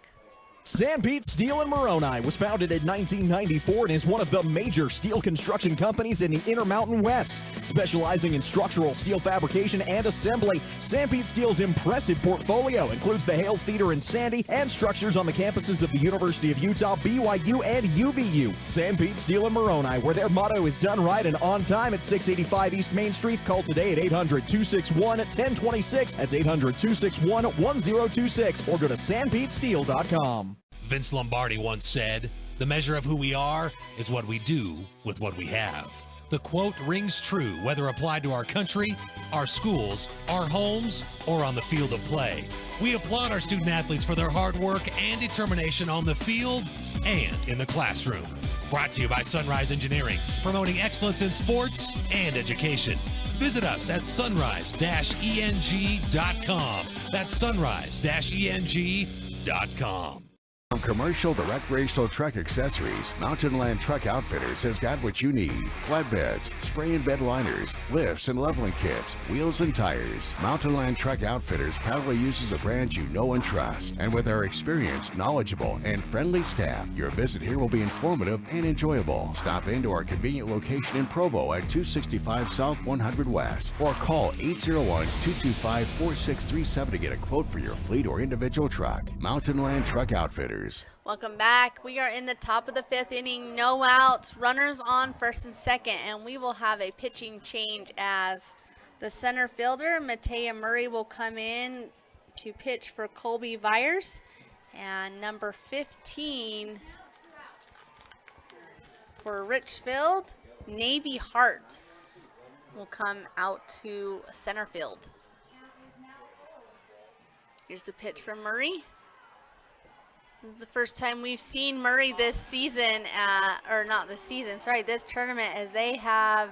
Sanpete Steel in Moroni was founded in 1994 and is one of the major steel construction companies in the Intermountain West. Specializing in structural steel fabrication and assembly, Sanpete Steel's impressive portfolio includes the Hales Theater in Sandy and structures on the campuses of the University of Utah, BYU, and UVU. Sanpete Steel in Moroni, where their motto is done right and on time at 685 East Main Street. Call today at 800-261-1026. That's 800-261-1026. Or go to sanpetesteel.com. Vince Lombardi once said, "The measure of who we are is what we do with what we have." The quote rings true whether applied to our country, our schools, our homes, or on the field of play. We applaud our student athletes for their hard work and determination on the field and in the classroom. Brought to you by Sunrise Engineering, promoting excellence in sports and education. Visit us at sunrise-eng.com. That's sunrise-eng.com. From commercial to recreational truck accessories, Mountain Land Truck Outfitters has got what you need. Flatbeds, spray and bed liners, lifts and leveling kits, wheels and tires. Mountain Land Truck Outfitters proudly uses a brand you know and trust. And with our experienced, knowledgeable, and friendly staff, your visit here will be informative and enjoyable. Stop into our convenient location in Provo at 265 South 100 West or call 801-225-4637 to get a quote for your fleet or individual truck. Mountain Land Truck Outfitters. Welcome back. We are in the top of the fifth inning, no outs, runners on first and second, and we will have a pitching change as the center fielder, Matea Murray, will come in to pitch for Colby Byers, and number 15 for Richfield, Navy Hart, will come out to center field. Here's the pitch from Murray. This is the first time we've seen Murray this season, this tournament, as they have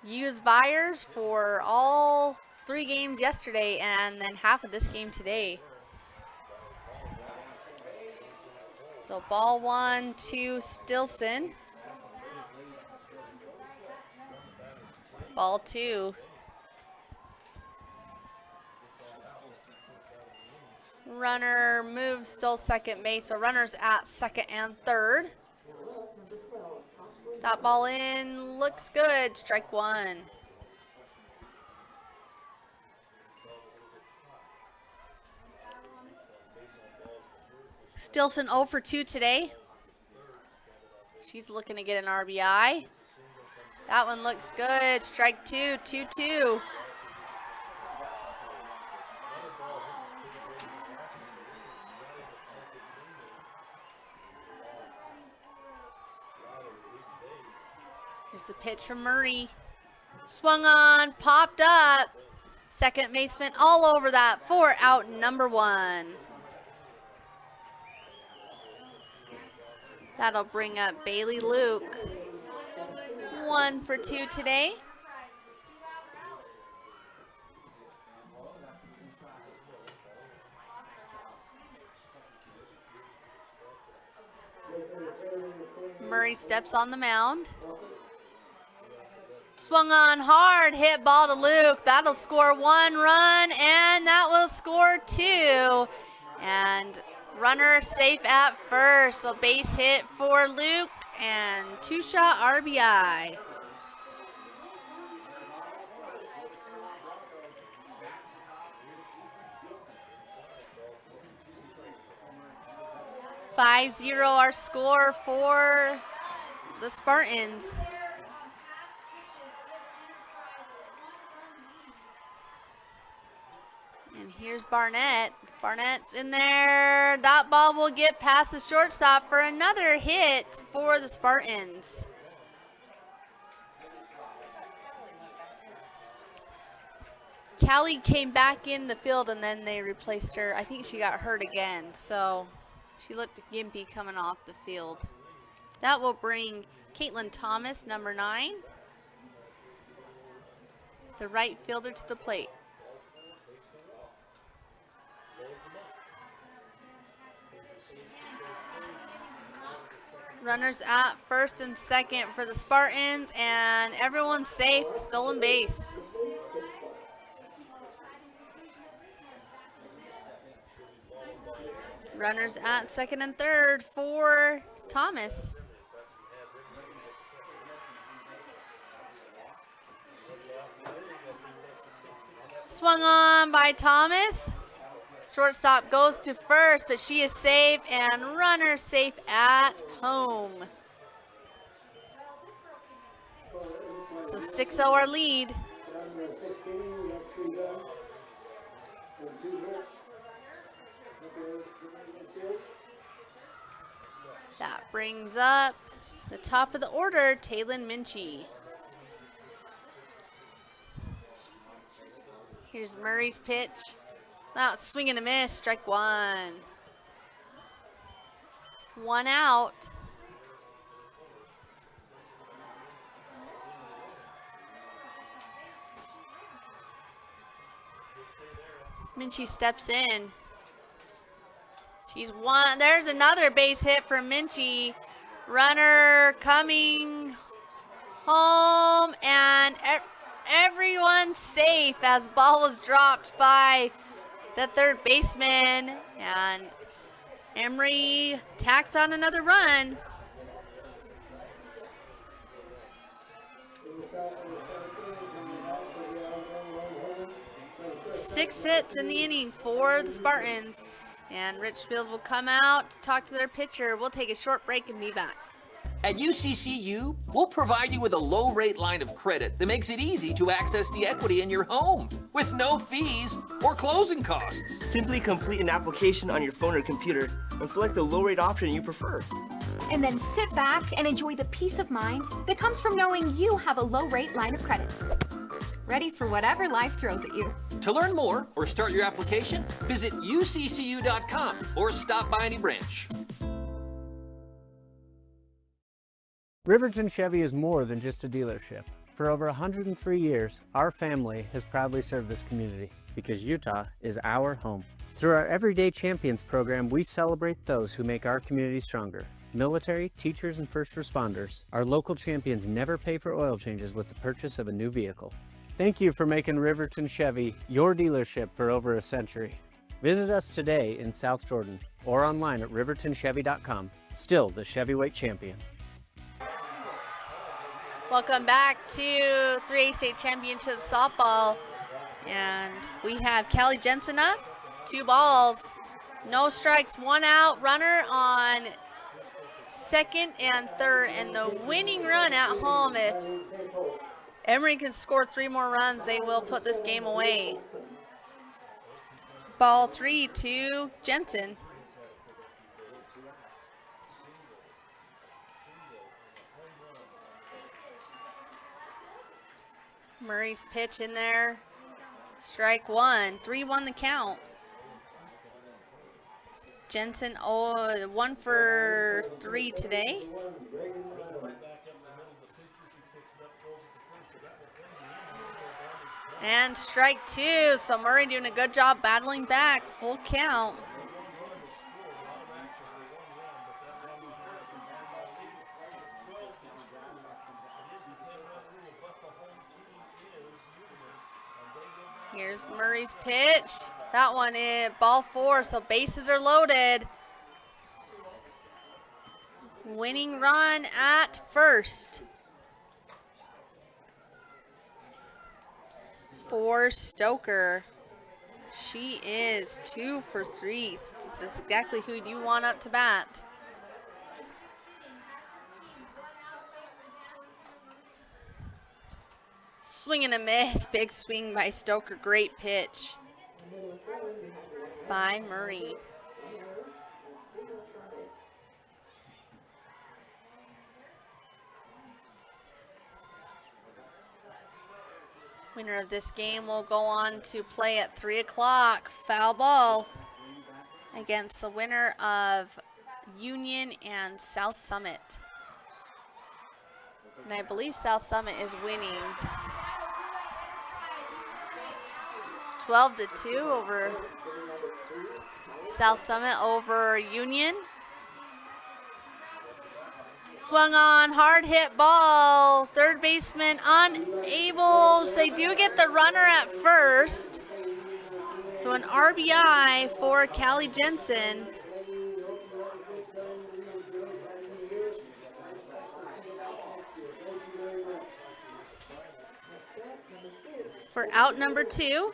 used Byers for all 3 games yesterday and then half of this game today. So ball 1 to Stilson. Ball 2. Runner moves, still second base, so runners at second and third. That ball in, looks good, strike one. Stilson 0 for 2 today. She's looking to get an RBI. That one looks good, strike two, 2-2. Here's the pitch from Murray. Swung on, popped up. Second baseman all over that for out number 1. That'll bring up Bailey Luke. 1 for 2 today. Murray steps on the mound. Swung on hard, hit ball to Luke. That'll score 1 run, and that will score 2. And runner safe at first. So base hit for Luke and 2-shot RBI. (5-0) our score for the Spartans. And here's Barnett. Barnett's in there. That ball will get past the shortstop for another hit for the Spartans. Callie came back in the field and then they replaced her. I think she got hurt again, so she looked gimpy coming off the field. That will bring Caitlin Thomas, number 9, the right fielder, to the plate. Runners at first and second for the Spartans, and everyone's safe. Stolen base. Runners at second and third for Thomas. Swung on by Thomas. Shortstop goes to first, but she is safe, and runner safe at home. So 6-0 our lead. That brings up the top of the order, Taylin Minchie. Here's Murray's pitch. Now swing and a miss, strike 1. 1 out. Minchie steps in. She's one. There's another base hit for Minchie. Runner coming home, and everyone's safe as ball was dropped by the third baseman, and Emery tacks on another run. Six hits in the inning for the Spartans, and Richfield will come out to talk to their pitcher. We'll take a short break and be back. At UCCU, we'll provide you with a low-rate line of credit that makes it easy to access the equity in your home with no fees or closing costs. Simply complete an application on your phone or computer and select the low-rate option you prefer. And then sit back and enjoy the peace of mind that comes from knowing you have a low-rate line of credit. Ready for whatever life throws at you. To learn more or start your application, visit uccu.com or stop by any branch. Riverton Chevy is more than just a dealership. For over 103 years, our family has proudly served this community because Utah is our home. Through our Everyday Champions program, we celebrate those who make our community stronger. Military, teachers, and first responders, our local champions never pay for oil changes with the purchase of a new vehicle. Thank you for making Riverton Chevy your dealership for over a century. Visit us today in South Jordan or online at rivertonchevy.com. Still the Chevyweight champion. Welcome back to 3A State Championship softball. And we have Callie Jensen up, 2 balls, no strikes, 1 out, runner on second and third, and the winning run at home. If Emery can score 3 more runs, they will put this game away. Ball 3 to Jensen. Murray's pitch in there. Strike 1. 3-1 the count. Jensen 1 for 3 today. And strike 2. So Murray doing a good job battling back. Full count. Here's Murray's pitch. That one is ball 4, so bases are loaded. Winning run at first for Stoker. She is 2 for 3. This is exactly who you want up to bat. Swing and a miss. Big swing by Stoker. Great pitch by Murray. Winner of this game will go on to play at 3 o'clock. Foul ball against the winner of Union and South Summit. And I believe South Summit is winning 12-2 over South Summit over Union. Swung on, hard hit ball. Third baseman unable. They do get the runner at first. So an RBI for Callie Jensen. For out number 2.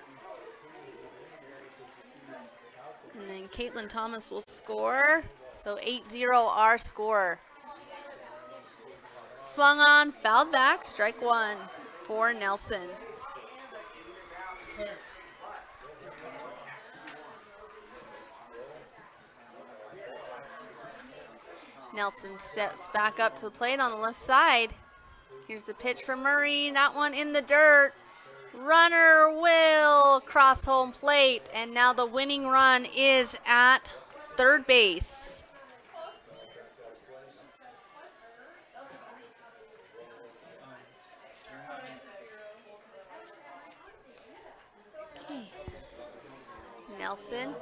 And then Caitlin Thomas will score. So 8-0 our score. Swung on, fouled back, strike 1 for Nelson. Nelson steps back up to the plate on the left side. Here's the pitch for Murray, that one in the dirt. Runner will cross home plate, and now the winning run is at third base. Okay. Nelson.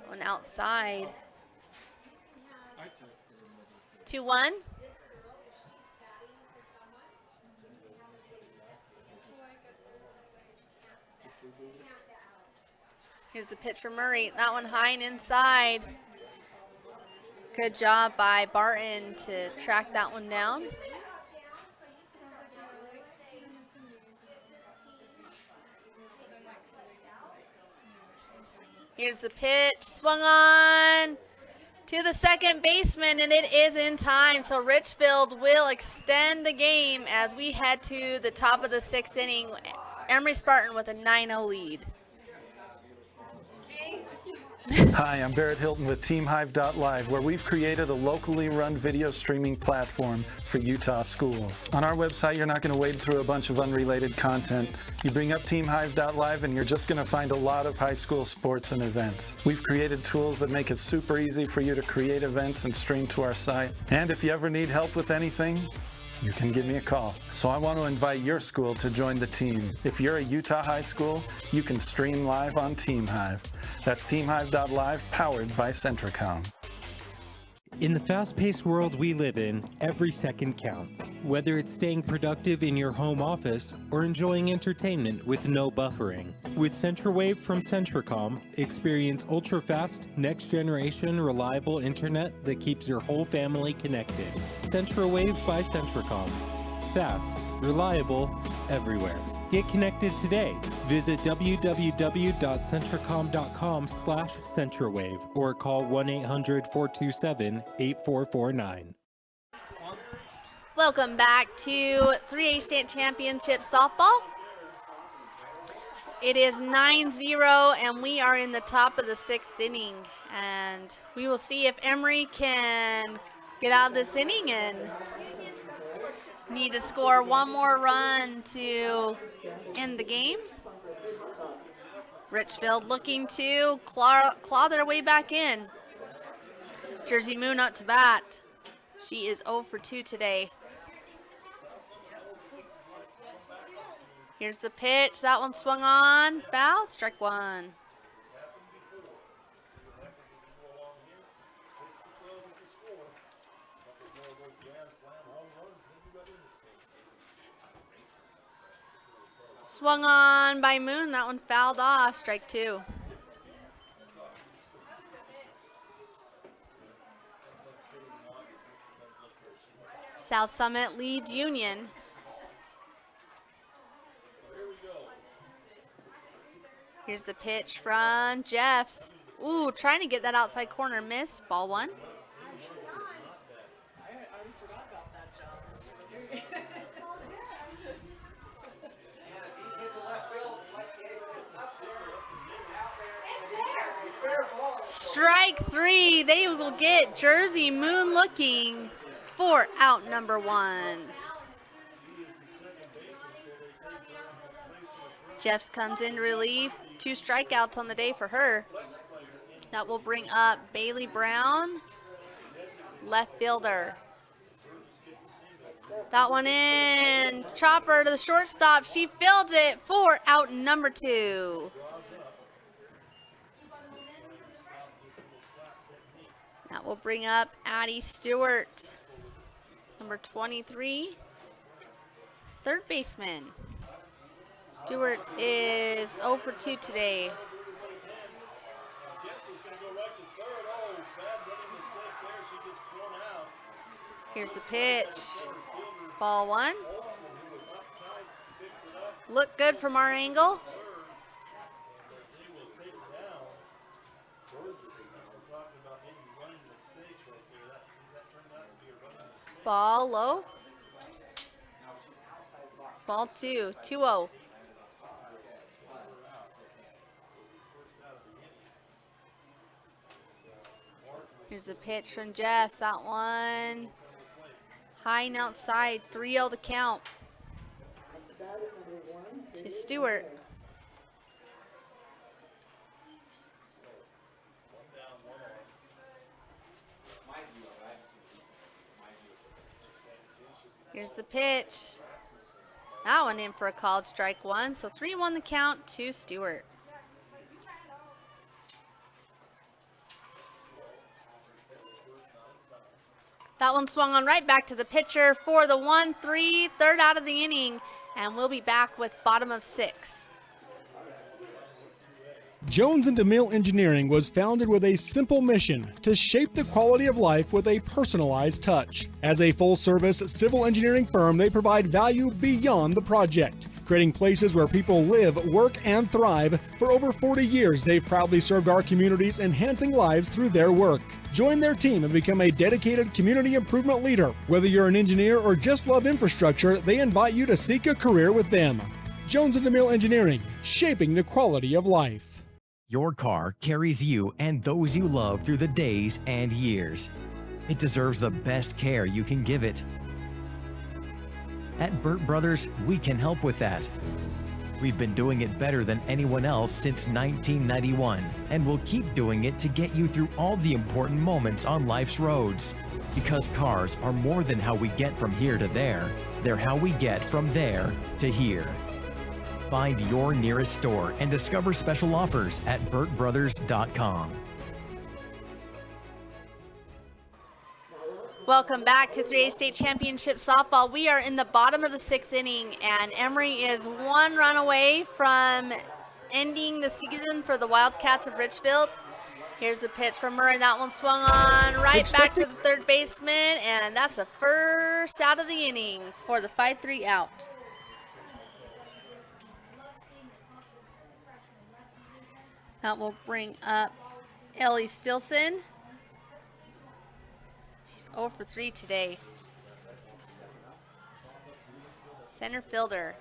One outside. 2-1. Here's the pitch for Murray. That one high and inside. Good job by Barton to track that one down. Here's the pitch. Swung on to the second baseman, and it is in time. So Richfield will extend the game as we head to the top of the 6th inning. Emery Spartan with a 9-0 lead. Hi, I'm Barrett Hilton with TeamHive.live, where we've created a locally run video streaming platform for Utah schools. On our website, you're not going to wade through a bunch of unrelated content. You bring up TeamHive.live and you're just going to find a lot of high school sports and events. We've created tools that make it super easy for you to create events and stream to our site. And if you ever need help with anything, you can give me a call. So I want to invite your school to join the team. If you're a Utah high school, you can stream live on TeamHive. That's TeamHive.live, powered by Centricom. In the fast-paced world we live in, every second counts. Whether it's staying productive in your home office or enjoying entertainment with no buffering. With CentraWave from Centricom, experience ultra-fast, next-generation, reliable internet that keeps your whole family connected. CentraWave by Centricom. Fast, reliable, everywhere. Get connected today. Visit www.centricom.com/CentraWave or call 1-800-427-8449. Welcome back to 3A State Championship Softball. It is 9-0 and we are in the top of the 6th inning. And we will see if Emery can get out of this inning and need to score one more run to end the game. Richfield looking to claw their way back in. Jersey Moon up to bat. She is 0 for 2 today. Here's the pitch. That one swung on. Foul. Strike 1. Swung on by Moon. That one fouled off. Strike 2. South Summit leads Union. Here's the pitch from Jeffs. Ooh, trying to get that outside corner. Miss. Ball 1. Strike 3. They will get Jersey Moon looking for out number 1. Jeffs comes in relief. 2 strikeouts on the day for her. That will bring up Bailey Brown, left fielder. That one in. Chopper to the shortstop. She fields it for out number 2. That will bring up Addie Stewart, number 23, third baseman. Stewart is 0 for 2 today. Here's the pitch. Ball 1. Look good from our angle. Ball low. Ball 2, 2-0. Here's the pitch from Jeffs. That one high and outside. 3-0 the count to Stewart. Here's the pitch. That one in for a called strike 1. So 3-1 the count to Stewart. That one swung on right back to the pitcher for the 1-3, third out of the inning. And we'll be back with bottom of 6. Jones and DeMille Engineering was founded with a simple mission to shape the quality of life with a personalized touch. As a full-service civil engineering firm, they provide value beyond the project, creating places where people live, work, and thrive. For over 40 years, they've proudly served our communities, enhancing lives through their work. Join their team and become a dedicated community improvement leader. Whether you're an engineer or just love infrastructure, they invite you to seek a career with them. Jones and DeMille Engineering, shaping the quality of life. Your car carries you and those you love through the days and years. It deserves the best care you can give it. At Burt Brothers, we can help with that. We've been doing it better than anyone else since 1991, and we'll keep doing it to get you through all the important moments on life's roads. Because cars are more than how we get from here to there, they're how we get from there to here. Find your nearest store and discover special offers at burtbrothers.com. Welcome back to 3A State Championship Softball. We are in the bottom of the 6th inning, and Emery is 1 run away from ending the season for the Wildcats of Richfield. Here's the pitch from Murray. That one swung on right back to the third baseman, and that's the first out of the inning for the 5-3 out. That will bring up Ellie Stilson. She's 0 for 3 today. Center fielder.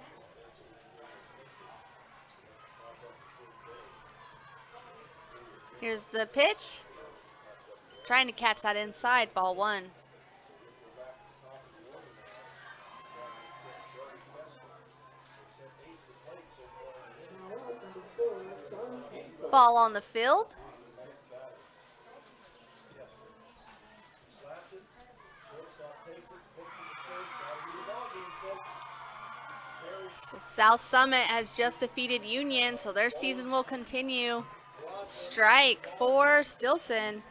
Here's the pitch. Trying to catch that inside, ball 1. Ball on the field. So South Summit has just defeated Union, so their season will continue. Strike for Stilson.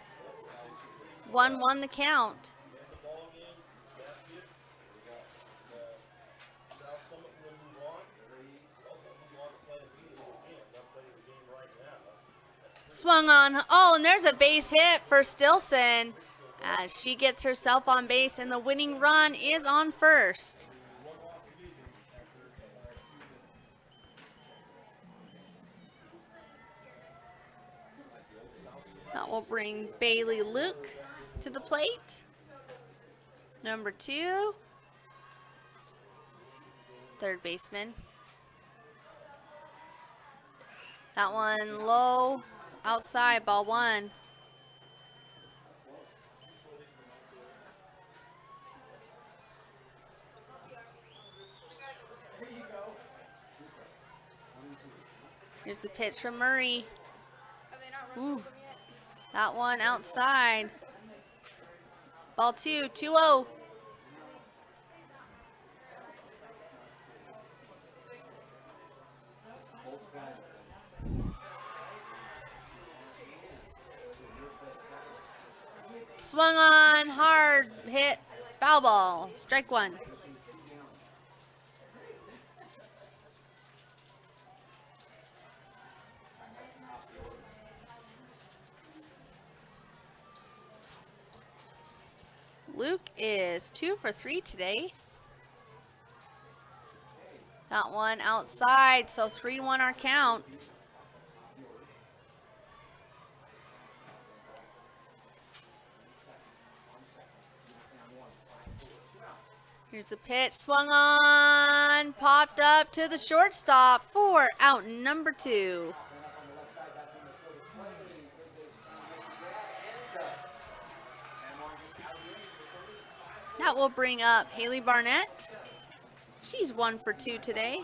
1-1 the count. Swung on. Oh, and there's a base hit for Stilson as she gets herself on base, and the winning run is on first. That will bring Bailey Luke to the plate. Number 2, third baseman. That one low, outside, ball 1. Here's the pitch from Murray. Ooh, that one outside. Ball 2, 2-0. Swung on, hard hit, foul ball, strike 1. Luke is 2 for 3 today. That one outside, so 3-1 our count. Here's the pitch, swung on, popped up to the shortstop for out number 2. That will bring up Haley Barnett. She's 1 for 2 today.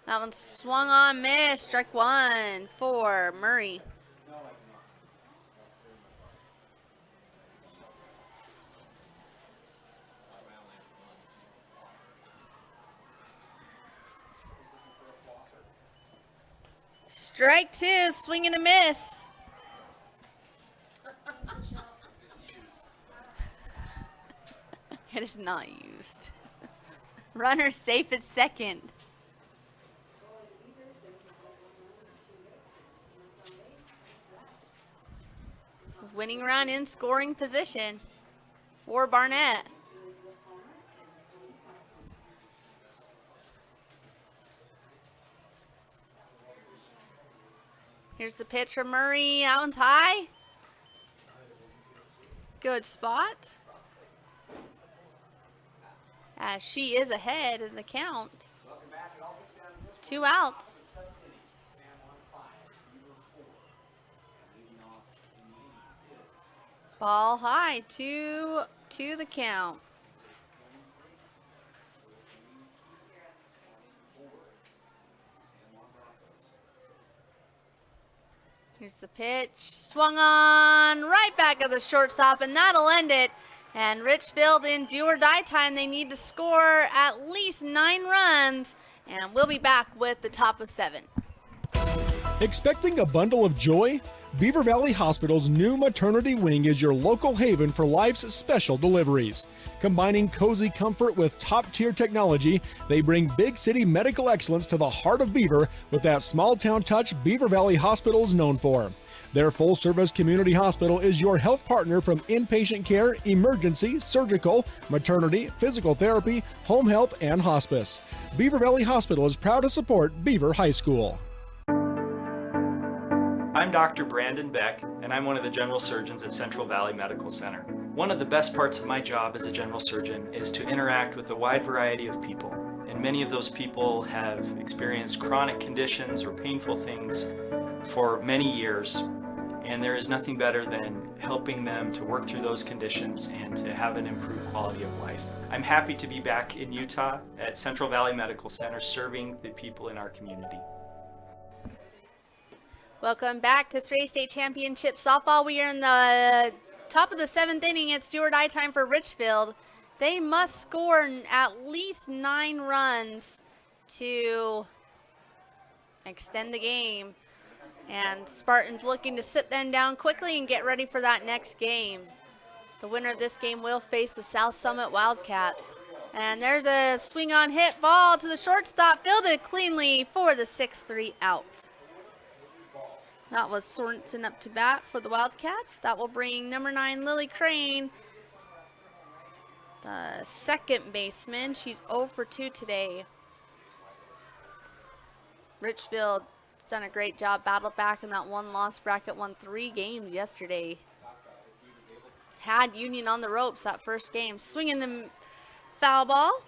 That one swung on, missed, strike 1 for Murray. Strike 2, swing and a miss. It is not used. Runner safe at second. So winning run in scoring position for Barnett. Here's the pitch from Murray. That one's high. Good spot. As she is ahead in the count. 2 outs. Ball high, 2 to the count. Here's the pitch, swung on, right back of the shortstop, and that'll end it. And Richfield in do or die time, they need to score at least 9 runs, and we'll be back with the top of 7. Expecting a bundle of joy? Beaver Valley Hospital's new maternity wing is your local haven for life's special deliveries. Combining cozy comfort with top-tier technology, they bring big city medical excellence to the heart of Beaver with that small-town touch Beaver Valley Hospital is known for. Their full-service community hospital is your health partner from inpatient care, emergency, surgical, maternity, physical therapy, home health, and hospice. Beaver Valley Hospital is proud to support Beaver High School. I'm Dr. Brandon Beck, and I'm one of the general surgeons at Central Valley Medical Center. One of the best parts of my job as a general surgeon is to interact with a wide variety of people. And many of those people have experienced chronic conditions or painful things for many years. And there is nothing better than helping them to work through those conditions and to have an improved quality of life. I'm happy to be back in Utah at Central Valley Medical Center serving the people in our community. Welcome back to 3A State Championship Softball. We are in the top of the 7th inning. It's do or die time for Richfield. They must score at least 9 runs to extend the game. And Spartans looking to sit them down quickly and get ready for that next game. The winner of this game will face the South Summit Wildcats. And there's a swing on hit ball to the shortstop, fielded cleanly for the 6-3 out. That was Sorensen up to bat for the Wildcats. That will bring number 9, Lily Crane, the second baseman. She's 0 for 2 today. Richfield has done a great job, battled back in that one-loss bracket, won 3 games yesterday. Had Union on the ropes that first game. Swinging the foul ball,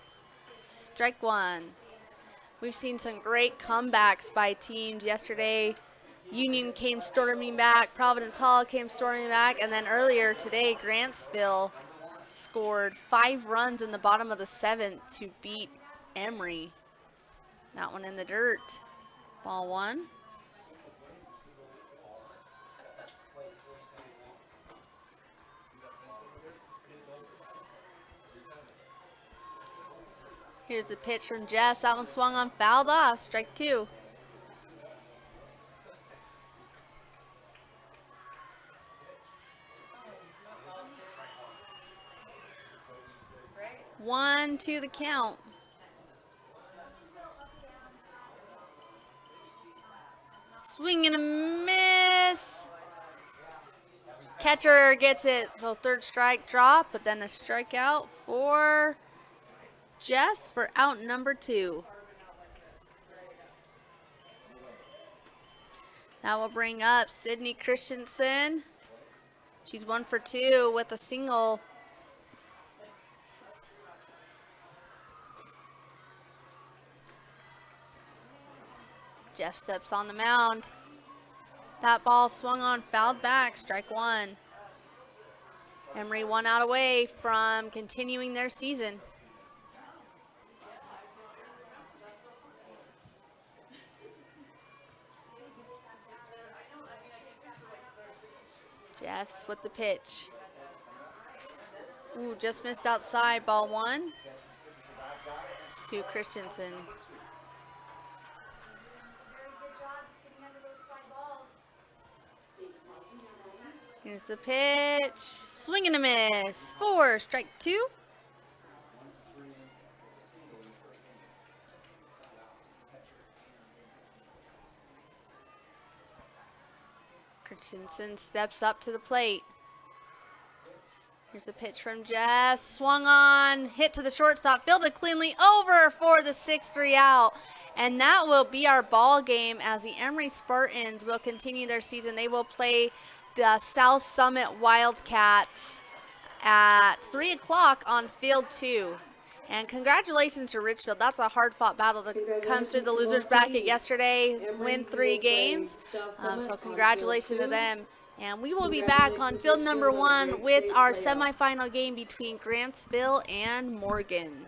strike 1. We've seen some great comebacks by teams yesterday. Union came storming back, Providence Hall came storming back, and then earlier today, Grantsville scored 5 runs in the bottom of the 7th to beat Emery. That one in the dirt. Ball 1. Here's the pitch from Jess. That one swung on, fouled off. Strike 2. One to the count. Swing and a miss. Catcher gets it, so 3rd strike drop, but then a strikeout for Jess for out number 2. That will bring up Sydney Christensen. She's 1 for 2 with a single. Jeff steps on the mound. That ball swung on, fouled back, strike 1. Emery 1 out away from continuing their season. Jeffs with the pitch. Ooh, just missed outside, ball 1 to Christensen. Here's the pitch, swing and a miss, 4, strike 2. Christensen steps up to the plate. Here's the pitch from Jess, swung on, hit to the shortstop, fielded cleanly over for the 6-3 out. And that will be our ball game as the Emery Spartans will continue their season. They will play the South Summit Wildcats at 3 o'clock on field 2. And congratulations to Richfield. That's a hard-fought battle to come through the losers bracket yesterday, win 3 games. So congratulations to them. And we will be back on field number 1 with our semifinal game between Grantsville and Morgan.